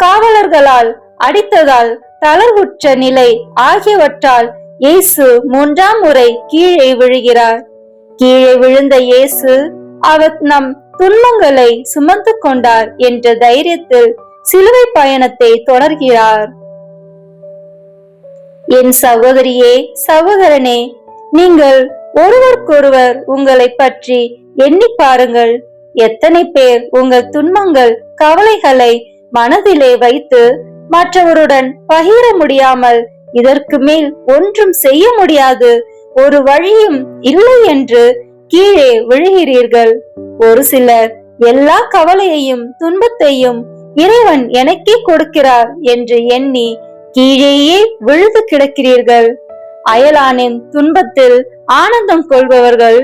காவலர்களால் அடித்ததால் தளர்வுற்ற நிலை ஆகியவற்றால் இயேசு 3ஆம் முறை கீழே விழுகிறார். கீழே விழுந்த இயேசு அவர் நம் துன்பங்களை சுமந்து கொண்டார் என்ற தைரியத்தில் சிலுவை பயணத்தை தொடர்கிறார். என் சகோதரியே, சகோதரனே, நீங்கள் ஒருவருக்கொருவர் உங்களை பற்றி எண்ணி பாருங்கள். எத்தனை பேர் உங்கள் துன்பங்கள், கவலைகளை மனதிலே வைத்து மற்றவருடன் பகிர முடியாமல் இதற்கு மேல் ஒன்றும் செய்ய முடியாது, ஒரு வழியும் இல்லை என்று கீழே விழுகிறீர்கள். ஒரு சிலர் எல்லா கவலையையும் துன்பத்தையும் இறைவன் எனக்கே கொடுக்கிறார் என்று எண்ணி கீழேயே விழுந்து கிடக்கிறீர்கள். அயலானின் துன்பத்தில் ஆனந்தம் கொள்பவர்கள்,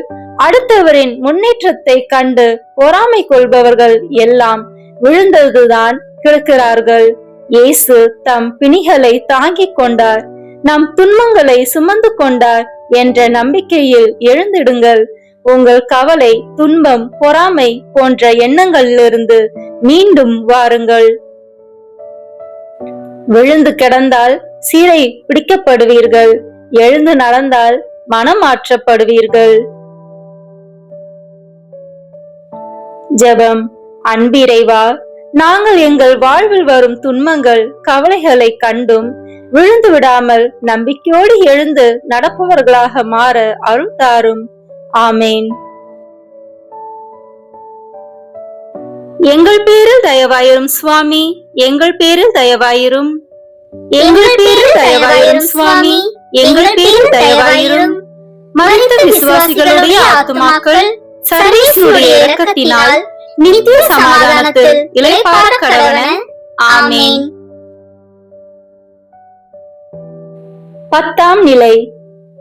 அடுத்தவரின் முன்னேற்றத்தை கண்டு பொறாமை கொள்பவர்கள் எல்லாம் விழுந்ததுதான் கிடக்கிறார்கள். இயேசு தம் பிணிகளை தாங்கிக் கொண்டார், நம் துன்பங்களை சுமந்து கொண்டார் என்ற நம்பிக்கையில் எழுந்திடுங்கள். உங்கள் கவலை, துன்பம், பொறாமை போன்ற எண்ணங்களிலிருந்து மீண்டும் வாருங்கள். விழுந்து கிடந்தால் சீரை பிடிக்கப்படுவீர்கள், எழுந்து நடந்தால் மனம் மாற்றப்படுவீர்கள். ஜெபம். அன்பு இறைவா, நாங்கள் எங்கள் வாழ்வில் வரும் துன்பங்கள், கவலைகளை கண்டும் விழுந்து விடாமல் நம்பிக்கையோடு எழுந்து நடப்பவர்களாக மாற அருள் தாரும். ஆமேன். எங்கள் பேரில் தயவாயிரும் சுவாமி, எங்கள் பேரில் தயவாயிரும். எங்கள் பேரில் தயவாயிரும் சுவாமி, எங்கள் பேரில் தயவாயிரும். மரித்த விசுவாசிகளுடைய ஆத்துமாக்கள் சர்வேசுடைய இரக்கத்தினால் நித்திய சமாதானத்தில் இளைப்பாற கடவன. ஆமேன். 10ஆம் நிலை.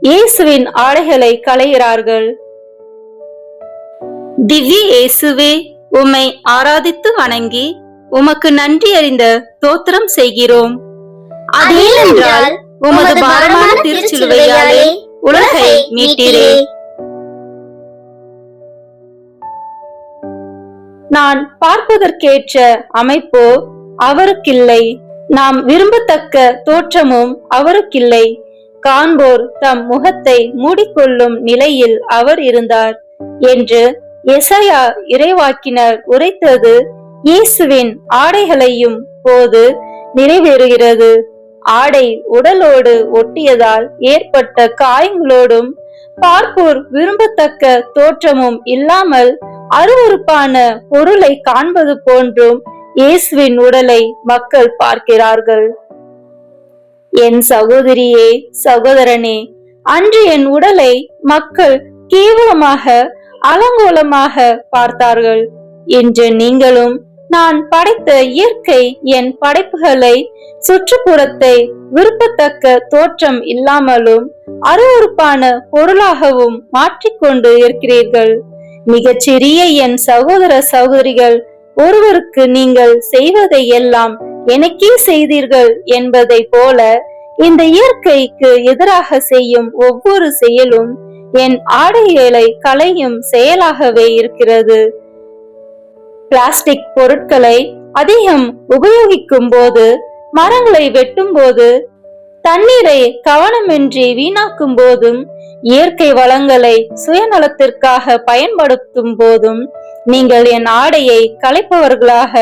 இயேசுவின் ஆடைகளை களைகிறார்கள். திவ்ய இயேசுவே, உம்மை ஆராதித்து வணங்கி உமக்கு நன்றி அறிந்த தோத்திரம் செய்கிறோம். அதேனென்றால் உமது பாரமான திருச்சிலுவையாலே உலகை மீட்டீரே. நான் பார்ப்பதற்கேற்ற அமைப்போ அவருக்கில்லை, நாம் விரும்பத்தக்க தோற்றமும் அவருக்கில்லை. காண்போர் தம் முகத்தை மூடிக்கொள்ளும் நிலையில் அவர் இருந்தார் என்று எசாயா இறைவாக்கினர் உரைத்தது இயேசுவின் ஆடைகளையும் போது நிறைவேறுகிறது. ஆடை உடலோடு ஒட்டியதால் ஏற்பட்ட காயங்களோடும் பார்ப்போர் விரும்பத்தக்க தோற்றமும் இல்லாமல் அருவருப்பான பொருளை காண்பது போன்றும் இயேசுவின் உடலை மக்கள் பார்க்கிறார்கள். என் சகோதரியே, சகோதரனே, அன்று என் உடலை மக்கள் கேவலமாக அலங்கோலமாக பார்த்தார்கள். இன்று நீங்களும் நான் படைத்த இயற்கை என் படைப்புகளை சுற்றுப்புறத்தை விருப்பத்தக்க தோற்றம் இல்லாமலும் அருவருப்பான பொருளாகவும் மாற்றிக்கொண்டு இருக்கிறீர்கள். மிகச்சிறிய என் சகோதர சகோதரிகள், ஒருவருக்கு நீங்கள் செய்வதை எல்லாம் எனக்கே செய்தீர்கள் என்பதை போல இந்த இயற்கைக்கு எதிராக செய்யும் ஒவ்வொரு செயலும் என் ஆடைகளை களையும் செயலாகவே இருக்கிறது. பிளாஸ்டிக் பொருட்களை அதிகம் உபயோகிக்கும் போது, மரங்களை வெட்டும் போது, தண்ணீரை கவனமின்றி வீணாக்கும் போதும், இயற்கை வளங்களை சுயநலத்திற்காக பயன்படுத்தும் போதும் நீங்கள் என் ஆடையை களைப்பவர்களாக,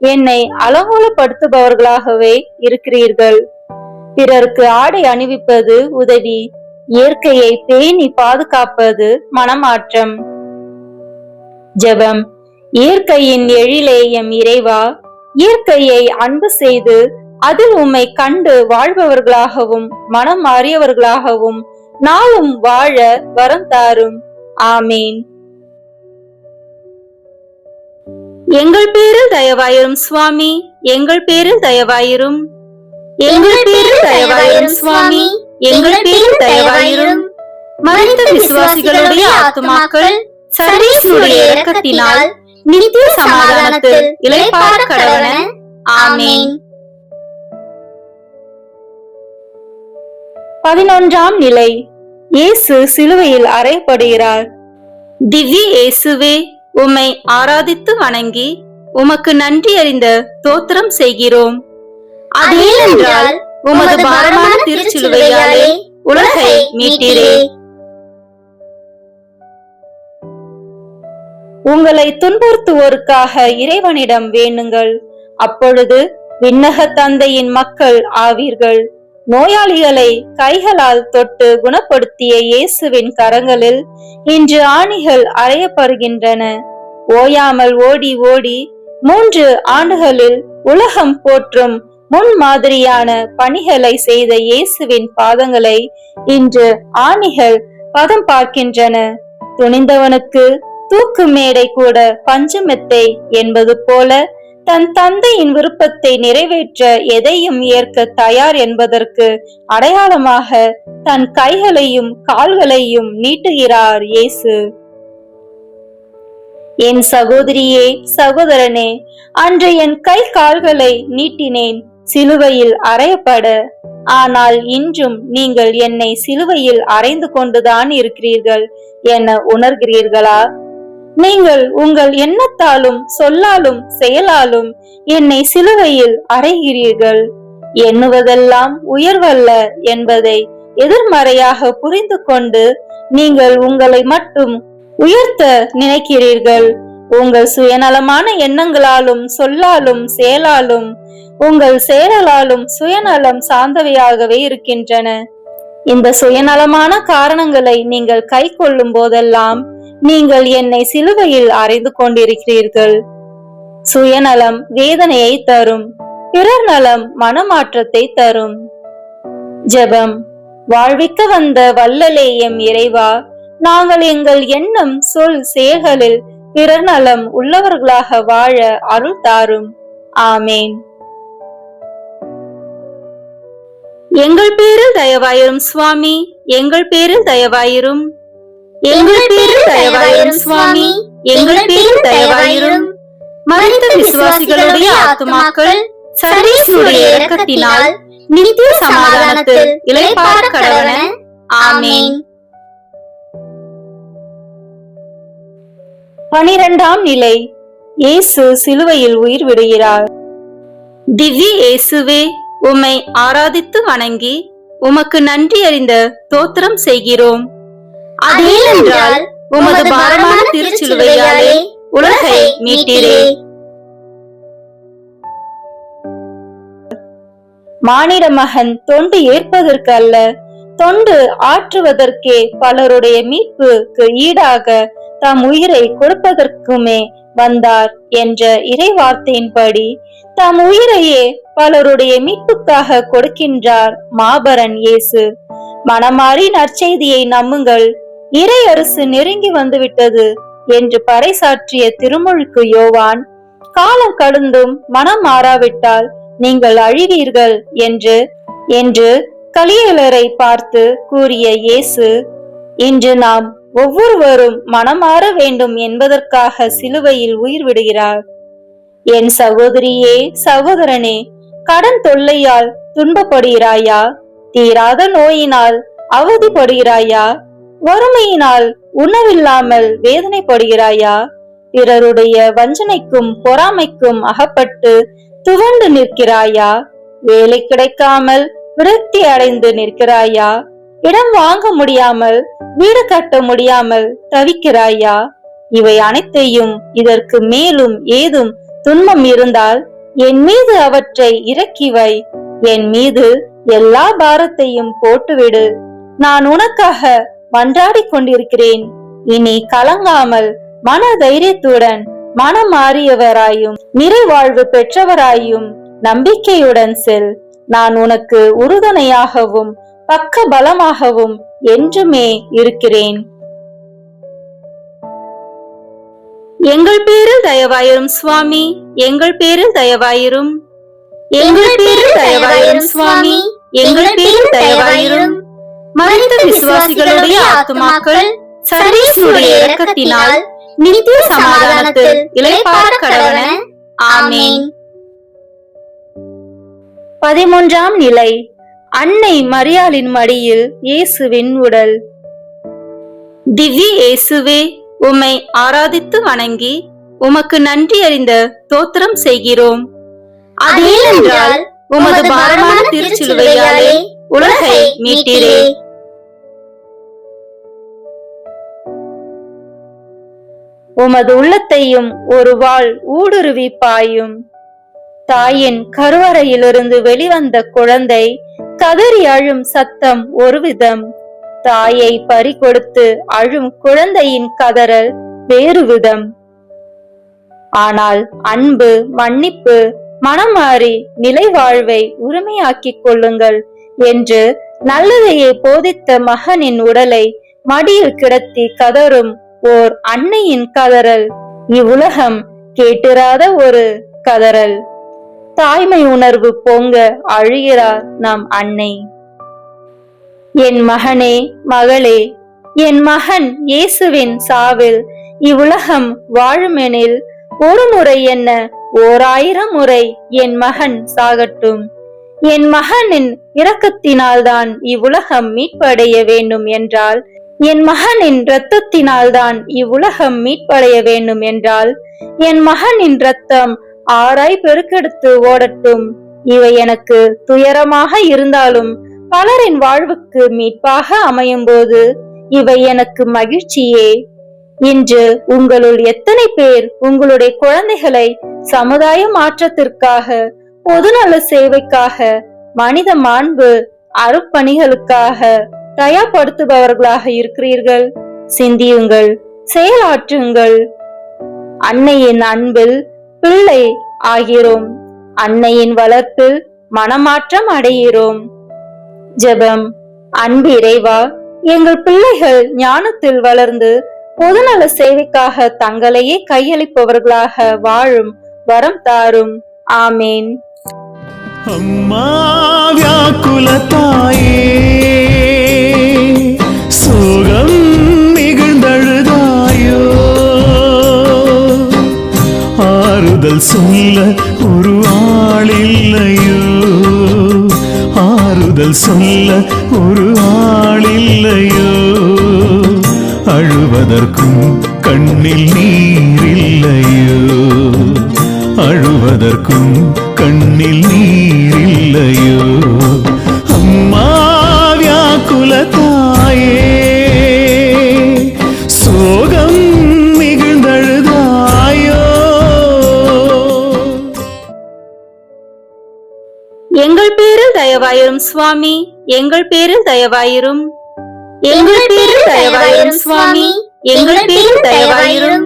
என்னை அலங்கோலப்படுத்துபவர்களாகவே இருக்கிறீர்கள். பிறருக்கு ஆடை அணிவிப்பது உதவி, இயற்கையை பேணி பாதுகாப்பது மனமாற்றம். ஜெபம். இயற்கையின் எழிலே எம் இறைவா, இயற்கையை அன்பு செய்து அதில் உம்மை கண்டு வாழ்பவர்களாகவும் மனம் மாறியவர்களாகவும் நாளும் வாழ வரம் தாரும். ஆமீன். எங்கள் பேரில் தயவாயிரும் சுவாமி, எங்கள் பேரில் தயவாயிரும். எங்கள் பேரில் தயவாயிரும் சுவாமி, எங்கள் பேரில் தயவாயிரும். மரித்த விசுவாசிகளுடைய ஆத்துமாக்கள் சர்வேசுடைய இரக்கத்தினால் நித்திய சமாதானத்தில் இளைப்பாற கடவன. ஆமீன். 11ஆம் நிலை. இயேசு சிலுவையில் அறையப்படுகிறார். திவ்ய இயேசுவே, உம்மை ஆராதித்து வணங்கி உமக்கு நன்றி அறிந்த தோத்திரம் செய்கிறோம். அதேனென்றால் உமது பாரமான திருச்சிலுவையாலே உலகை மீட்டீரே. உங்களை துன்புறுத்துவோருக்காக இறைவனிடம் வேண்டுங்கள், அப்பொழுது விண்ணக தந்தையின் மக்கள் ஆவீர்கள். நோயாளிகளை கைகளால் தொட்டு குணப்படுத்திய இயேசுவின் கரங்களில் இன்று ஆணிகள் அறையப்படுகின்றன. ஓயாமல் ஓடி ஓடி 3 ஆண்டுகளில் உலகம் போற்றும் முன்மாதிரியான பணிகளை செய்த இயேசுவின் பாதங்களை இன்று ஆணிகள் பதம் பார்க்கின்றன. துணிந்தவனுக்கு தூக்கு மேடை கூட பஞ்சமெத்தை என்பது போல தன் தந்தையின் விருப்பத்தை நிறைவேற்ற எதையும் ஏற்க தயார் என்பதற்கு அடையாளமாக தன் கைகளையும் கால்களையும் நீட்டுகிறார் இயேசு. என் சகோதரியே, சகோதரனே, அன்று என் கை கால்களை நீட்டினேன் சிலுவையில் அறையப்பட. ஆனால் இன்றும் நீங்கள் என்னை சிலுவையில் அறைந்து கொண்டுதான் இருக்கிறீர்கள் என உணர்கிறீர்களா? நீங்கள் உங்கள் எண்ணத்தாலும் சொல்லாலும் செயலாலும் என்னை சிலுவையில் அறைகிறீர்கள். எண்ணுவதெல்லாம் உயர்வல்ல என்பதை எதிர்மறையாக புரிந்து கொண்டு நீங்கள் உங்களை மட்டும் உயர்த்த நினைக்கிறீர்கள். உங்கள் சுயநலமான எண்ணங்களாலும் சொல்லாலும் செயலாலும் உங்கள் செயலாலும் சுயநலம் சார்ந்தவையாகவே இருக்கின்றன. இந்த சுயநலமான காரணங்களை நீங்கள் கை கொள்ளும் போதெல்லாம் நீங்கள் என்னை சிலுவையில் அறைந்து கொண்டிருக்கிறீர்கள். சுயநலம் வேதனையை தரும், பிறர் நலம் மனமாற்றத்தை தரும். ஜெபம். வாழ்விக்க வந்த வல்லலே எம் இறைவா, நாங்கள் எங்கள் எண்ணம் சொல் செயல்களில் பிறர் நலம் உள்ளவர்களாக வாழ அருள் தாரும். ஆமேன். எங்கள் பேரில் தயவாயிரும் சுவாமி, எங்கள் பேரில் தயவாயிரும். எங்கள் பேரில் தயவாயிரும் சுவாமி, எங்கள் பேரில் தயவாயிரும். மரித்த விசுவாசிகளுடைய ஆத்துமாக்கள் சர்வேசுடைய இரக்கத்தினால் நித்திய சமாதானத்தில் இளைப்பாற கடவன. ஆமீன். 12ஆம் நிலை. இயேசு சிலுவையில் உயிர் விடுகிறார். திவ்ய இயேசுவே, உம்மை ஆராதித்து வணங்கி உமக்கு நன்றி அறிந்த தோத்திரம் செய்கிறோம். அதேனென்றால் உமது பாரமான திருச்சிலுவையாலே உலகை மீட்டீரே. மானிட மகன் தொண்டு ஏற்பதற்கு அல்ல, தொண்டு ஆற்றுவதற்கே பலருடைய மீட்புக்கு ஈடாக தம் உயிரை கொடுப்பதற்குமே வந்தார் என்ற இறைவார்த்தையின்படி தம் உயிரையே பலருடைய மீட்புக்காக கொடுக்கின்றார் மாபரன் இயேசு. மனமாறி நற்செய்தியை நம்புங்கள், இறை அரசு நெருங்கி வந்துவிட்டது என்று பறைசாற்றிய திருமுழுக்கு யோவான், காலம் கடந்தும் மனம் மாறாவிட்டால் நீங்கள் அழிவீர்கள் என்று கலியலரை பார்த்து கூறிய இயேசு, இன்று நாம் ஒவ்வொருவரும் மனமாற வேண்டும் என்பதற்காக சிலுவையில் உயிர் விடுகிறார். என் சகோதரியே, சகோதரனே, கடன் தொல்லையால் துன்பப்படுகிறாயா? தீராத நோயினால் அவதிப்படுகிறாயா? வறுமையினால் உணவில்லாமல் வேதனைப்படுகிறாயா? பிறருடைய வஞ்சனைக்கும் பொறாமைக்கும் அகப்பட்டு துவண்டு நிற்கிறாயா? வேலை கிடைக்காமல் விரக்தி அடைந்து நிற்கிறாயா? இடம் வாங்க முடியாமல் வீடு கட்ட முடியாமல் தவிக்கிறாயா? இவை அனைத்தையும் இதற்கு மேலும் ஏதும் துன்பம் இருந்தால் என் மீது அவற்றை இறக்கி வை, என் மீது எல்லா பாரத்தையும் போட்டுவிடு. நான் உனக்காக மன்றாடி கொண்டிருக்கிறேன். இனி கலங்காமல் மன தைரியத்துடன் மனம் மாறியவராயும் நிறைவாழ்வு பெற்றவராயும் நம்பிக்கையுடன் செல். நான் உனக்கு உறுதுணையாகவும் பக்க பலமாகவும் என்றுமே இருக்கிறேன். எங்கள் பேரில் தயவாயிரும் சுவாமி, எங்கள் பேரில் தயவாயிரும். எங்கள் பேரில் தயவாயிரும் சுவாமி, எங்கள் பேரில் தயவாயிரும். மரித்த விசுவாசிகளுடைய ஆத்துமாக்கள் சர்வேசுடைய இரக்கத்தினால் நித்திய சமாதானத்தில் இளைப்பாற கடவன. ஆமேன். 13ஆம் நிலை. அன்னை மரியாளின் மடியில் இயேசுவின் உடல். திவ்ய இயேசுவே, உம்மை ஆராதித்து வணங்கி உமக்கு நன்றி அறிந்த தோத்திரம் செய்கிறோம். அதேனென்றால் உமது பாரமான திருச்சிலுவையாலே உலகை மீட்டீரே. உமது உள்ளத்தையும் ஒரு வாள் ஊடுருவி பாயும். தாயின் கருவறையிலிருந்து வெளிவந்த குழந்தை கதறி அழும் சத்தம் ஒரு விதம், தாயை பறிகொடுத்து அழும் குழந்தையின் கதறல் வேறு விதம். ஆனால் அன்பு, மன்னிப்பு, மனமாறி நிலை வாழ்வை உரிமையாக்கிக் கொள்ளுங்கள் என்று நல்லதையே போதித்த மகனின் உடலை மடியில் கிடத்தி கதறும் ஓர் அன்னையின் கதறல் இவ்வுலகம் கேட்டிராத ஒரு கதறல். தாய்மை உணர்வு பொங்க அழுகிறார் நம் அன்னை. என் மகனே, மகளே, என் மகன் இயேசுவின் சாவில் இவ்வுலகம் வாழுமெனில் ஒரு முறை என்ன 1000 முறை என் மகன் சாகட்டும். என் மகனின் இரக்கத்தினால்தான் இவ்வுலகம் மீட்படைய வேண்டும் என்றால், என் மகனின் இரத்தத்தினால்தான் இவ்வுலகம் மீட்படைய வேண்டும் என்றால், என் மகனின் இரத்தம் ஆறாய் பெருக்கெடுத்து ஓடட்டும். இவை எனக்கு துயரமாக இருந்தாலும் பலரின் வாழ்வுக்கு மீட்பாக அமையும் போது இவை எனக்கு மகிழ்ச்சியே. இன்று உங்களுள் எத்தனை பேர் உங்களுடைய குழந்தைகளை சமுதாய மாற்றத்திற்காக, பொதுநல சேவைக்காக, மனித மாண்பு அருப்பணிகளுக்காக தயார்படுத்துபவர்களாக இருக்கிறீர்கள்? சிந்தியுங்கள், செயலாற்றுங்கள். அன்னையின் அன்பில் பிள்ளை ஆகிறோம், அன்னையின் வளர்ப்பில் மனமாற்றம் அடைகிறோம். ஜெபம். அன்பு இறைவா, எங்கள் பிள்ளைகள் ஞானத்தில் வளர்ந்து பொதுநல சேவைக்காக தங்களையே கையளிப்பவர்களாக வாழும் வரம் தாரும். ஆமேன். அம்மா வியாக்குல தாயே, சோகம் நிகழ்ந்தழுதாயோ, ஆறுதல் சொல்ல ஒரு ஆளில்லையோ, ஆறுதல் சொல்ல ஒரு ஆளில்லையோ, அழுவதற்கும் கண்ணில் நீரில்லையோ, அழுவதற்கும் கண்ணில் நீரில்லையோ அம்மா வியாக்குல தாயே சோகம் மிகுந்தழுதாயோ. எங்கள் பேரில் தயவாயிரும் சுவாமி, எங்கள் பேரில் தயவாயிரும், எங்கள் பேரில் தயவாயிரும் சுவாமி, எங்கள் பேரில் தயவாயிரும்.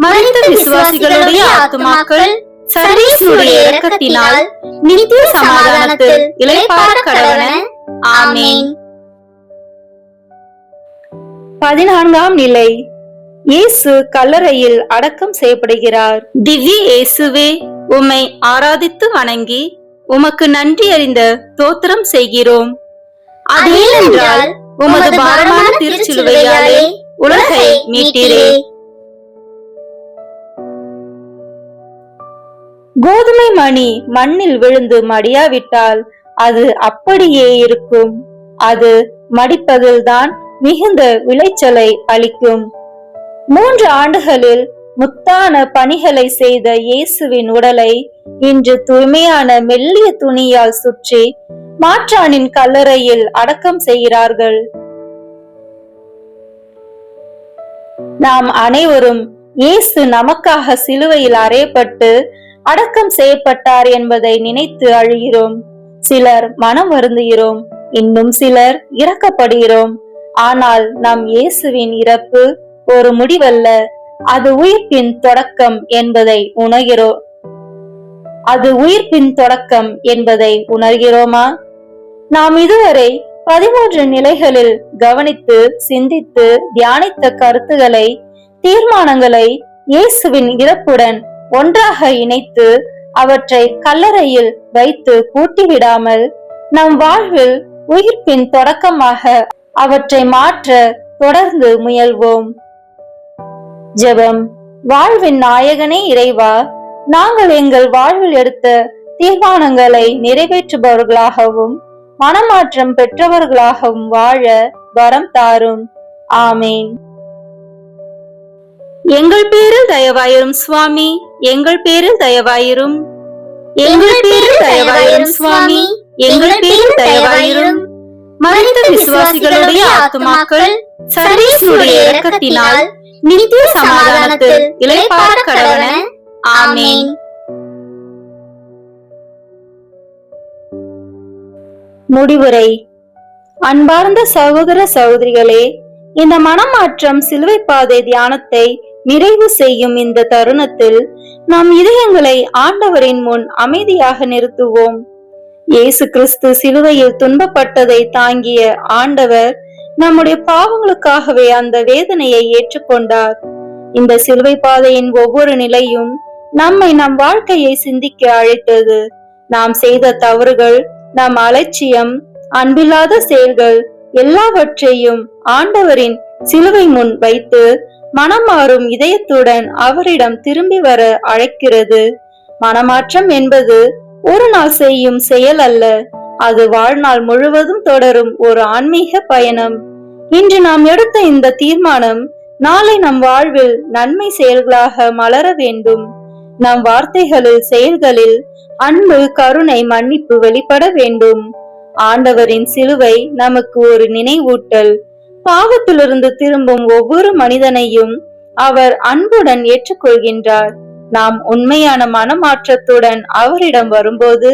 மரித்த விசுவாசிகளுடைய ஆத்துமாக்கள் சர்வேஸ்வருடைய இரக்கத்தினால் நித்திய சமாதானத்தில் இளைப்பாற கடவன. ஆமென். 14ஆம் நிலை. இயேசு கல்லறையில் அடக்கம் செய்யப்படுகிறார். திவ்ய இயேசுவே, உம்மை ஆராதித்து வணங்கி உமக்கு நன்றி அறிந்த தோத்திரம் செய்கிறோம். அதேனென்றால் உமது பாரமான திருச்சிலுவையாலே உலகை மீட்டீரே. கோதுமை மணி மண்ணில் விழுந்து மடியாவிட்டால் அது அப்படியே இருக்கும். அது மடிப்பதில்தான் மிகுந்த விளைச்சலை அளிக்கும். 3 ஆண்டுகளில் முத்தான பணிகளை செய்த இயேசுவின் உடலை இன்று தூய்மையான மெல்லிய துணியால் சுற்றி மாற்றானின் கல்லறையில் அடக்கம் செய்கிறார்கள். நாம் அனைவரும் இயேசு நமக்காக சிலுவையில் அறையப்பட்டு அடக்கம் செய்யப்பட்டார் என்பதை நினைத்து அழுகிறோம். சிலர் மனம் வருந்துகிறோம், இன்னும் சிலர் இரக்கப்படுகிறோம். ஆனால் நம் இயேசுவின் இறப்பு ஒரு முடிவல்ல, அது உயிர்ப்பின் தொடக்கம் என்பதை உணர்கிறோம். அது உயிர்ப்பின் தொடக்கம் என்பதை உணர்கிறோமா? நாம் இதுவரை 13 நிலைகளில் கவனித்து சிந்தித்து தியானித்த கருத்துக்களை, தீர்மானங்களை இயேசுவின் இறப்புடன் ஒன்றாக இணைத்து அவற்றை கல்லறையில் வைத்து பூட்டிவிடாமல் நம் வாழ்வில் உயிர்ப்பின் தொடக்கமாக அவற்றை மாற்ற தொடர்ந்து முயல்வோம். ஜெபம். வாழ்வின் நாயகனே இறைவா, நாங்கள் எங்கள் வாழ்வில் எடுத்த தீர்மானங்களை நிறைவேற்றுபவர்களாகவும் மனமாற்றம் பெற்றவர்களாகவும் வாழ வரம் தாரும். ஆமேன். எங்கள் பேரில் தயவாயிரும் சுவாமி, எங்கள் பேரில் தயவாயிரும், எங்கள் பேரில் தயவாயிரும் சுவாமி, எங்கள் பேரில் தயவாயிரும். மரித்த விசுவாசிகளுடைய ஆத்துமாக்கள் சர்வேஸ்வருடைய இரக்கத்தினால் நித்திய சமாதானத்தில் இளைப்பாற கடவன. ஆமென். முடிவுரை. அன்பார்ந்த சகோதர சகோதரிகளே, இந்த மனமாற்றம் சிலுவை பாதை தியானத்தை நிறைவு செய்யும் இந்த தருணத்தில் நம் இதயங்களை ஆண்டவரின் முன் அமைதியாக நிறுத்துவோம். இயேசு கிறிஸ்து சிலுவையில் துன்பப்பட்டதை தாங்கிய ஆண்டவர் நம்முடைய பாவங்களுக்காகவே அந்த வேதனையை ஏற்றுக்கொண்டார். இந்த சிலுவை பாதையின் ஒவ்வொரு நிலையும் நம்மை நம் வாழ்க்கையை சிந்திக்க அழைத்தது. நாம் செய்த தவறுகள், நம் அலட்சியம், அன்பில்லாத செயல்கள் எல்லாவற்றையும் ஆண்டவரின் சிலுவை முன் வைத்து மனமாறும் இதயத்துடன் அவரிடம் திரும்பி வர அழைக்கிறது. மனமாற்றம் என்பது ஒரு நாள் செய்யும் செயல் அல்ல, அது வாழ்நாள் முழுவதும் தொடரும் ஒரு ஆன்மீக பயணம். இன்று நாம் எடுத்த இந்த தீர்மானம் நாளை நம் வாழ்வில் நன்மை செயல்களாக மலர வேண்டும். நம் வார்த்தைகளில், செயல்களில் அன்பு, கருணை, மன்னிப்பு வெளிப்பட வேண்டும். ஆண்டவரின் சிலுவை நமக்கு ஒரு நினைவூட்டல். பாவத்திலிருந்து திரும்பும் ஒவ்வொரு மனிதனையும் அவர் அன்புடன் ஏற்றுக்கொள்கின்றார். நாம் உண்மையான மனமாற்றத்துடன் அவரிடம் வரும்போது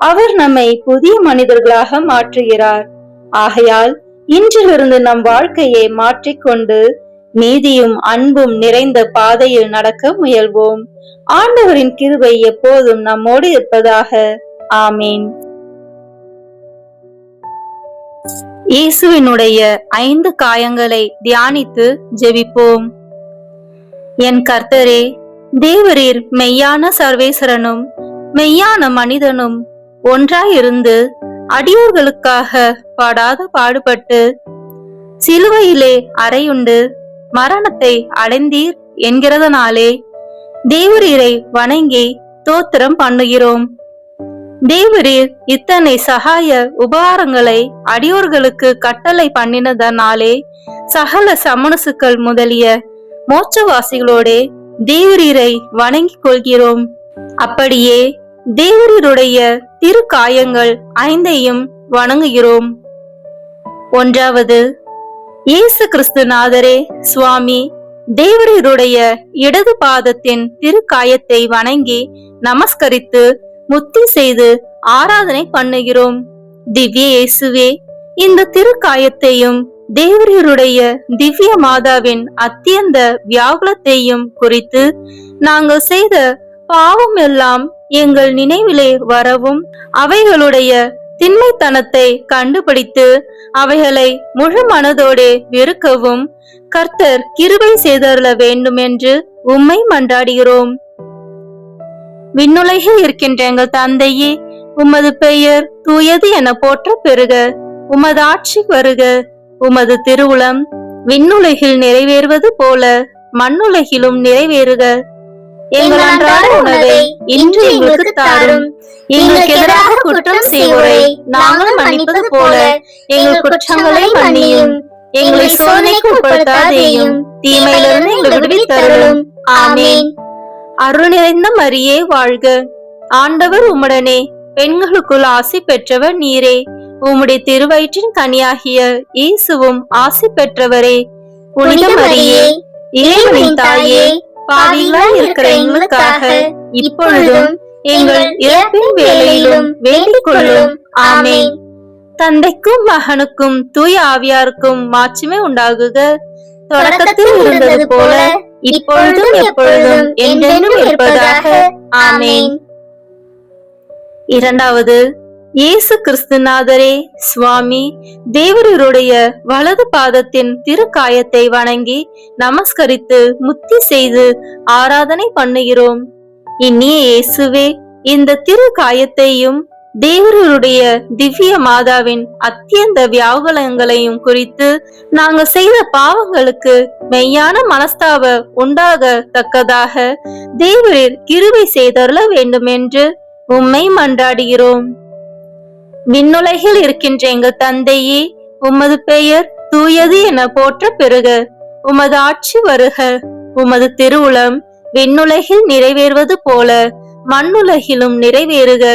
அவர் நம்மை புதிய மனிதர்களாக மாற்றுகிறார். ஆகையால் இன்றிலிருந்து நம் வாழ்க்கையை மாற்றிக்கொண்டு நீதியும் அன்பும் நிறைந்த பாதையில் நடக்க முயல்வோம். ஆண்டவரின் கிருபை எப்போதும் நம்மோடு இருப்பதாக. ஆமீன். இயேசுவினுடைய 5 காயங்களை தியானித்து ஜெபிப்போம். என் கர்த்தரே, தேவரீர் மெய்யான சர்வேஸ்வரனும் மெய்யான மனிதனும் ஒன்றாயிருந்து அடியோர்களுக்காக படாத பாடுபட்டு சிலுவையிலே அறையுண்டு மரணத்தை அடைந்தீர் என்கிறதனாலே தேவரீரை வணங்கி தோத்திரம் பண்ணுகிறோம். தேவரீர் இத்தனை சகாய உபகாரங்களை அடியோர்களுக்கு கட்டளை பண்ணினதனாலே சகல சமணசுக்கள் முதலிய மோட்சவாசிகளோட தேவரீரை வணங்கிக் கொள்கிறோம். அப்படியே தேவருடைய திருக்காயங்கள் 5ஐயும் வணங்குகிறோம். ஒன்றாவது, இயேசு கிறிஸ்துநாதரே சுவாமி, தேவருடைய இடது பாதத்தின் திருக்காயத்தை வணங்கி நமஸ்கரித்து முத்தி செய்து ஆராதனை பண்ணுகிறோம். திவ்ய இயேசுவே, இந்த திருக்காயத்தையும் தேவருடைய திவ்ய மாதாவின் அத்தியந்த வியாகுலத்தையும் குறித்து நாங்கள் செய்த பாவம் எல்லாம் எங்கள் நினைவிலே வரவும், அவைகளுடைய திண்மைத்தனத்தை கண்டுபிடித்து அவைகளை முழு மனதோடே வெறுக்கவும் கர்த்தர் கிருபை செய்தருள வேண்டும் என்று உம்மை மன்றாடுகிறோம். விண்ணுலகில் இருக்கின்ற எங்கள் தந்தையே, உமது பெயர் தூயது என போற்ற பெறுக. உமது ஆட்சி வருக. உமது திருவுளம் விண்ணுலகில் நிறைவேறுவது போல மண்ணுலகிலும் நிறைவேறுக. எங்கள் அன்றாட உணவை இன்று எங்களுக்கு தாரும். எங்களுக்கு எதிராக குற்றம் செய்வோரை நாங்கள் மன்னிப்பது போல எங்கள் குற்றங்களை மன்னியும். எங்களை சோதனைக்கு உட்படுத்தாதேயும், தீமையிலிருந்து எங்களை விடுவித்தருளும். ஆமேன். அருள் நிறைந்த மரியே வாழ்க. ஆண்டவர் உம்முடனே, பெண்களுக்குள் ஆசி பெற்றவர் நீரே. உம்முடைய திருவயிற்றின் கனியாகிய இயேசுவும் ஆசி பெற்றவரே. புனித மரியே, இறைவனின் தாயே, பாவிகளாய் இருக்கிற எங்களுக்காக இப்பொழுதும் எங்கள் இறப்பின் வேளையிலும் வேண்டிக் கொள்ளும். ஆமேன். தந்தைக்கும் மகனுக்கும் தூய ஆவியாருக்கும் மாட்சிமை உண்டாகுக. தொடக்கத்தில் இருந்தது போல இப்பொழுதும் எப்பொழுதும் என்றென்றும் இருப்பதாக. ஆமேன். இரண்டாவது, இயேசு கிறிஸ்துநாதரே சுவாமி, தேவருடைய வலது பாதத்தின் திருக்காயத்தை வணங்கி நமஸ்கரித்து முத்தி செய்து ஆராதனை பண்ணுகிறோம். இனிய இயேசுவே, இந்த திருக்காயத்தையும் தேவருடைய திவ்ய மாதாவின் அத்தியந்த வியாகுலங்களையும் குறித்து நாங்கள் செய்த பாவங்களுக்கு மெய்யான மனஸ்தாப உண்டாகத்தக்கதாக தேவரீர் கிருபை செய்தருள வேண்டும் என்று உம்மை மன்றாடுகிறோம். விண்ணுலகில் இருக்கின்ற எங்கள் தந்தையே, உமது பெயர் தூயது என போற்ற பெறுக. உமது ஆட்சி வருக. உமது திருவுளம் விண்ணுலகில் நிறைவேறுவது போல மண்ணுலகிலும் நிறைவேறுக.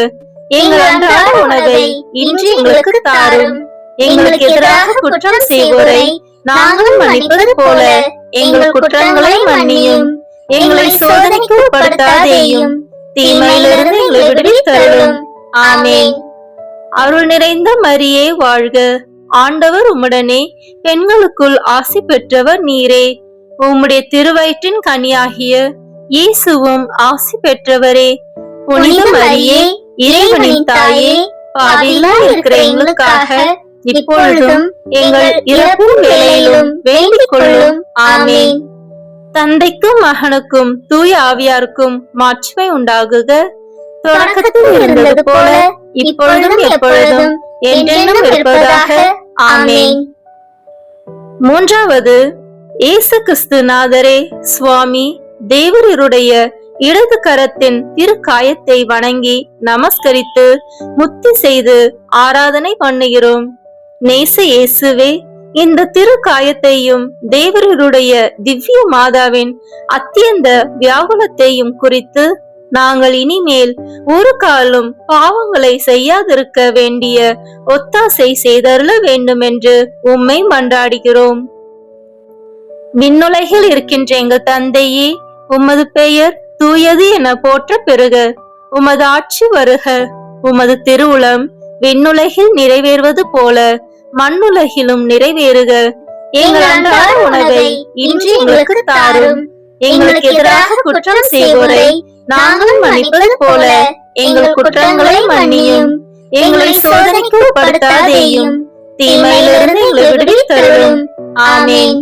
எங்கள் அன்றாட உணவை இன்று எங்களுக்கு தாரும். எங்களுக்கு எதிராக குற்றம் செய்வோரை நாங்கள் மன்னிப்பது போல எங்கள் குற்றங்களை மன்னியும். எங்களை சோதனைக்கு உட்படுத்தாதேயும், தீமையிலிருந்து எங்களை விடுவித்தருளும். ஆமேன். அருள் நிறைந்த மரியே வாழ்க. ஆண்டவர் உம்முடனே, பெண்களுக்குள் ஆசி பெற்றவர் நீரே. உம்முடைய திருவயிற்றின் கனியாகிய இயேசுவும் ஆசி பெற்றவரே. புனித மரியே, இறைவனின் தாயே, பாவிகளாய் இருக்கிற எங்களுக்காக இப்பொழுதும் எங்கள் இறப்பின் வேளையிலும் வேண்டிக் கொள்ளும். ஆமேன். தந்தைக்கும் மகனுக்கும் தூய ஆவியாருக்கும் மாட்சிமை உண்டாகுக. தொடக்கத்தில் இருந்தது போல இப்பொழுதும் எப்பொழுதும் என்றென்றும் இருப்பதாக. ஆமேன். மூன்றாவது, இயேசு கிறிஸ்துநாதரே சுவாமி, தேவருடைய இடது கரத்தின் திருக்காயத்தை வணங்கி நமஸ்கரித்து முத்தி செய்து ஆராதனை பண்ணுகிறோம். நேச இயேசுவே, இந்த திருக்காயத்தையும் தேவருடைய திவ்ய மாதாவின் அத்தியந்த வியாகுலத்தையும் குறித்து நாங்கள் இனிமேல் ஒரு காலம் பாவங்களை செய்யாதிருக்க வேண்டிய ஒத்தாசை செய்தருள வேண்டும் என்று உம்மை மன்றாடுகிறோம். விண்ணுலகில் இருக்கின்ற எங்கள் தந்தையே, உமது பெயர் தூயது என போற்ற பெறுக. உமது ஆட்சி வருக. உமது திருவுளம் விண்ணுலகில் நிறைவேறுவது போல மண்ணுலகிலும் நிறைவேறுக. எங்கள் அன்றாட உணவை இன்று எங்களுக்கு தாரும். எங்களுக்கு எதிராக குற்றம் செய்வோரை நாங்கள் மன்னிப்பது போல எங்கள் குற்றங்களை மன்னியும். எங்களை சோதனைக்கு உட்படுத்தாதேயும், தீமையிலிருந்து எங்களை விடுவித்தருளும். ஆமேன்.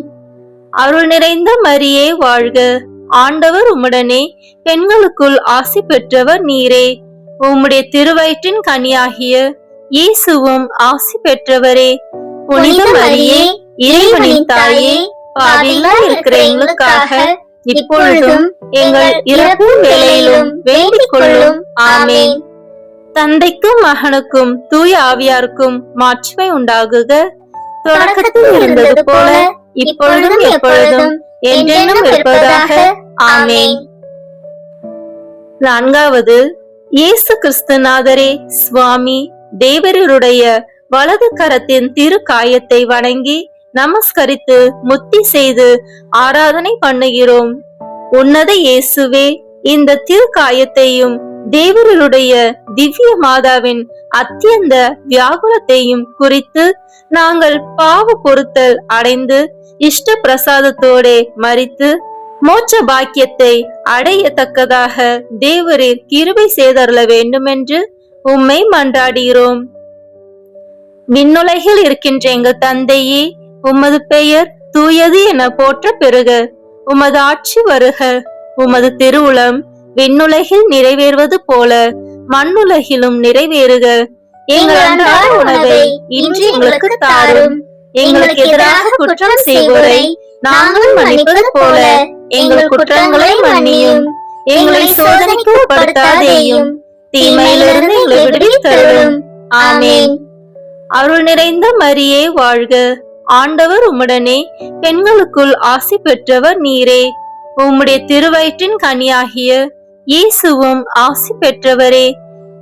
அருள் நிறைந்த மரியே வாழ்க. ஆண்டவர் உம்முடனே, பெண்களுக்குள் ஆசி பெற்றவர் நீரே. உம்முடைய திருவயிற்றின் கனியாகிய இயேசுவும் ஆசி பெற்றவரே. புனித மரியே, இறைவனின் தாயே, பாவிகளாய் இருக்கிற எங்களுக்காக இப்பொழுதும் எங்கள் இறப்பின் வேளையிலும் வேண்டிக் கொள்ளும். ஆமேன். தந்தைக்கும் மகனுக்கும் தூய ஆவியாருக்கும் மாட்சிமை உண்டாகுக. தொடக்கத்தில் இருந்தது போல இப்பொழுதும் எப்பொழுதும் என்றென்றும் இருப்பதாக. ஆமேன். 4வது, இயேசு கிறிஸ்துநாதரே சுவாமி தேவருடைய வலது கரத்தின் திரு காயத்தை வணங்கி நமஸ்கரித்து முத்தி செய்து ஆராதனை பண்ணுகிறோம். உன்னத இயேசுவே, இந்த திரு காயத்தையும் தேவருடைய திவ்ய மாதாவின் அத்தியந்த வியாகுலத்தையும் குறித்து நாங்கள் பாவ பொறுத்தல் அடைந்து இஷ்ட பிரசாதத்தோட மரித்து மோட்ச பாக்கியத்தை அடையத்தக்கதாக தேவரீர் கிருபை செய்தருள வேண்டுமென்று உம்மை மன்றாடுகிறோம். விண்ணுலகில் இருக்கின்ற எங்கள் தந்தையே, உமது பெயர் தூயது என போற்ற பெறுக. உமது ஆட்சி வருக. உமது திருவுளம் விண்ணுலகில் நிறைவேறுவது போல மண்ணுலகிலும் நிறைவேறுக. எங்கள் அன்றாட உணவை இன்று எங்களுக்கு தாரும். எங்களுக்கு எதிராக குற்றம் செய்வோரை நாங்கள் மன்னிப்பது போல எங்கள் குற்றங்களை மன்னியும். எங்களை சோதனைக்கு உட்படுத்தாதேயும், தீமையிலிருந்து எங்களை விடுவித்தருளும். ஆமென். அருள் நிறைந்த மரியே வாழ்க. ஆண்டவர் உம்முடனே, பெண்களுக்குள் ஆசி பெற்றவர் நீரே. உம்முடைய திருவயிற்றின் கனியாகிய இயேசுவும் ஆசி பெற்றவரே.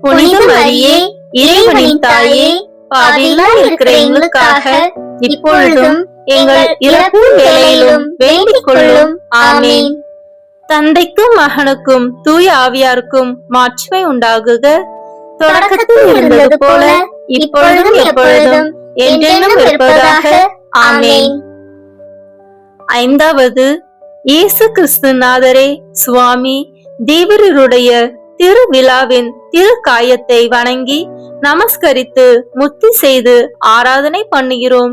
புனித மரியே, இறைவனின் தாயே, பாவிகளாய் இருக்கிற எங்களுக்காக இப்பொழுதும் எங்கள் இறப்பு வேளையிலும் வேண்டிக் கொள்ளும். ஆமென். தந்தைக்கும் மகனுக்கும் தூய ஆவியாருக்கும் மாட்சிமை உண்டாகுக. தொடக்கத்தில் இருந்தது போல இப்பொழுதும் எப்பொழுதும் என்றென்றும் இருப்பதாக. ஆமென். 5வது, இயேசு கிறிஸ்துநாதரே சுவாமி தேவருடைய திருவிழாவின் திரு காயத்தை வணங்கி நமஸ்கரித்து முத்தி செய்து ஆராதனை பண்ணுகிறோம்.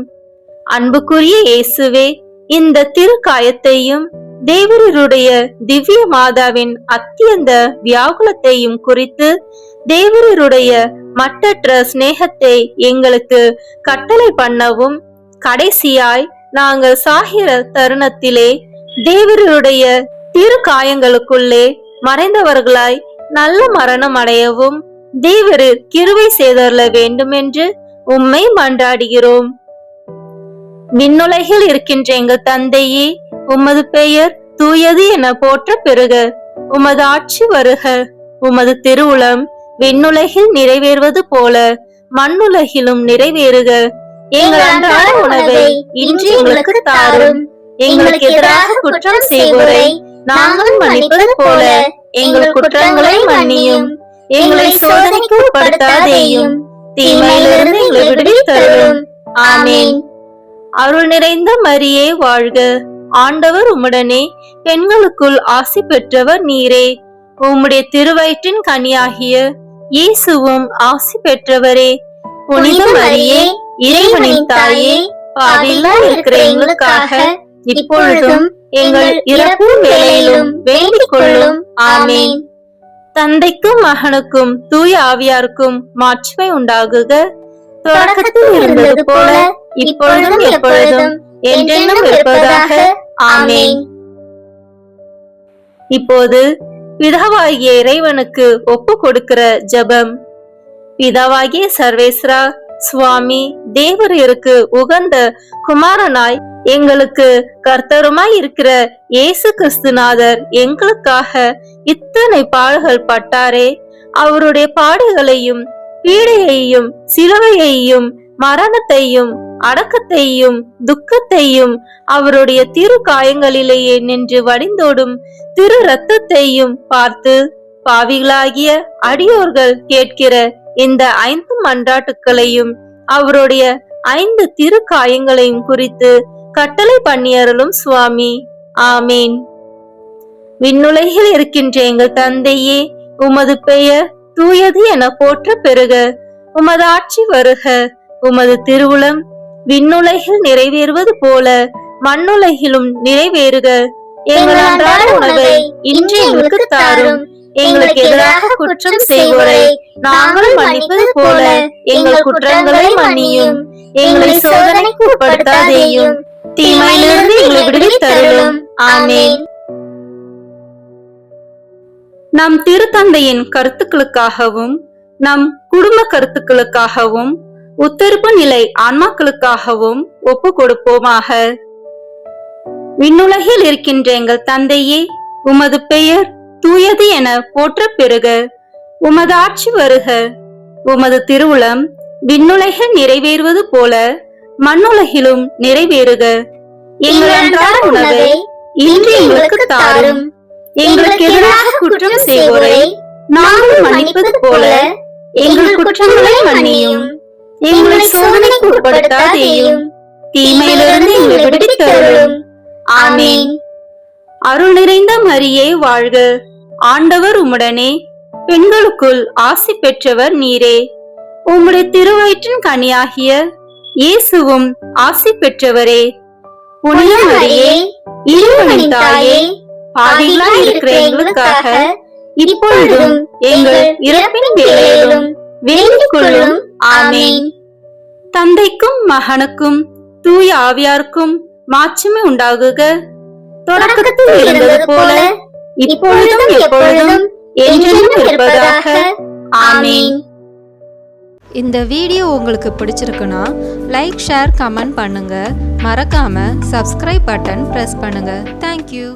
அன்புக்குரிய இயேசுவே, இந்த திரு காயத்தையும் தேவருடைய திவ்ய மாதாவின் அத்தியந்த வியாகுலத்தையும் குறித்து தேவருடைய மட்டற்ற சிநேகத்தை எங்களுக்கு கட்டளை பண்ணவும், கடைசியாய் நாங்கள் சாகிற தருணத்திலே தேவருடைய திரு காயங்களுக்குள்ளே மறைந்தவர்களாய் நல்ல மரணம் அடையவும் தேவரு கிருபை செய்தருள வேண்டும் என்று உம்மை மன்றாடுகிறோம். விண்ணுலகில் இருக்கின்ற எங்கள் தந்தையே, உமது பெயர் தூயது என போற்ற பெறுக. உமது ஆட்சி வருக. உமது திருவுளம் விண்ணுலகில் நிறைவேறுவது போல மண்ணுலகிலும் நிறைவேறுக. எங்கள் அன்றாட உணவை இன்று எங்களுக்கு தாரும். எங்களுக்கு எதிராக குற்றம் செய்வோரை நாங்கள் மன்னிப்பது போல எங்கள் குற்றங்களை மன்னியும். எங்களை சோதனைக்கு உட்படுத்தாதேயும், தீமையிலிருந்து எங்களை விடுவித்தருளும். ஆமென். அருள் நிறைந்த மரியே வாழ்க. ஆண்டவர் உம்முடனே, பெண்களுக்குள் ஆசி பெற்றவர் நீரே. உம்முடைய திருவயிற்றின் கனியாகிய இயேசுவும் ஆசி பெற்றவரே. புனித மரியே, இறைவனின் தாயே, பாவிகளாய் இருக்கிற எங்களுக்காக இப்பொழுதும் எங்கள் இறப்பு வேளையிலும் வேண்டிக் கொள்ளும். ஆமென். தந்தைக்கும் மகனுக்கும் தூய ஆவியாருக்கும் மாட்சிமை உண்டாகுக. தொடக்கத்தில் இருந்தது போல இப்பொழுதும் எப்பொழுதும் என்றென்றும் இருப்பதாக. ஆமென். இப்போது பிதாவாகிய இறைவனுக்கு ஒப்பு கொடுக்கிற ஜெபம். பிதாவாகிய சர்வேஸ்வரா சுவாமி தேவரீருக்கு உகந்த குமாரனாய் எங்களுக்கு கர்த்தருமாய் இருக்கிற இயேசு கிறிஸ்துநாதர் எங்களுக்காக இத்தனை பாடுகள் பட்டாரே. அவருடைய பாடுகளையும் பீடையையும் சிலுவையையும் மரணத்தையும் அடக்கத்தையும் துக்கத்தையும் அவருடைய திரு காயங்களிலேயே நின்று வடிந்தோடும் திரு ரத்தத்தையும் பார்த்து பாவிகளாகிய அடியோர்கள் கேட்கிற இந்த 5 மன்றாட்டுக்களையும் அவருடைய 5 திரு காயங்களையும் குறித்து கட்டளை பண்ணியருளும் சுவாமி. ஆமீன். விண்ணுலகில் இருக்கின்ற எங்கள் தந்தையே, உமது பெயர் தூயது என போற்ற பெறுக. உமது ஆட்சி வருக. உமது திருவுளம் விண்ணுலகில் நிறைவேறுவது போல மண்ணுலகிலும் நிறைவேறுக. எங்கள் அன்றாட உணவை இன்று எங்களுக்கு தாரும். எங்களுக்கு எதிராக குற்றம் செய்வோரை நாங்கள் மன்னிப்பது போல எங்கள் குற்றங்களை மன்னியும். எங்களை சோதனைக்கு உட்படுத்தாதேயும், தீமையிலிருந்து எங்களை விடுவித்தருளும். ஆமென். நம் திருத்தந்தையின் கருத்துக்களுக்காகவும் நம் குடும்ப கருத்துக்களுக்காகவும் உத்தரப்பு நிலை ஆன்மாக்களுக்காகவும் ஒப்பு கொடுப்போமாக. விண்ணுலகில் இருக்கின்ற எங்கள் தந்தையே, உமது பெயர் தூயது என போற்ற பெறுக. உமது ஆட்சி வருக. உமது திருவுளம் விண்ணுலகில் நிறைவேறுவது போல மண்ணுலகிலும் நிறைவேறுக. எங்கள் அன்றாட உணவை இன்று எங்களுக்கு தாரும். எங்களுக்கு எதிராக குற்றம் செய்வோரை நாங்கள் மன்னிப்பது போல எங்கள் குற்றங்களை மன்னியும். எங்களை சோதனைக்கு உட்படுத்தாதேயும், தீமையிலிருந்து எங்களை விடுவித்தருளும். ஆமீன். அருள் நிறைந்த மரியே வாழ்க. ஆண்டவர் உம்முடனே, பெண்களுக்குள் ஆசி பெற்றவர் நீரே. உம்முடைய திருவயிற்றின் கனியாகிய இயேசுவும் ஆசி பெற்றவரே. புனித மரியே, இறைவனின் தாயே, பாவிகளாய் இருக்கிற எங்களுக்காக இப்பொழுதும் எங்கள் இறப்பின் வேளையிலும் வேண்டிக் கொள்ளும். ஆமீன். தந்தைக்கும் மகனுக்கும் தூய ஆவியாருக்கும் மாட்சிமை உண்டாகுக. தொடக்கத்தில் இருந்தது போல இப்பொழுதும் எப்பொழுதும் என்றென்றும் இருப்பதாக. ஆமீன். இந்த வீடியோ உங்களுக்கு பிடிச்சிருக்குன்னா லைக், ஷேர், கமெண்ட் பண்ணுங்க. மறக்காம சப்ஸ்கிரைப் பட்டன் பிரஸ் பண்ணுங்க. தேங்க்யூ.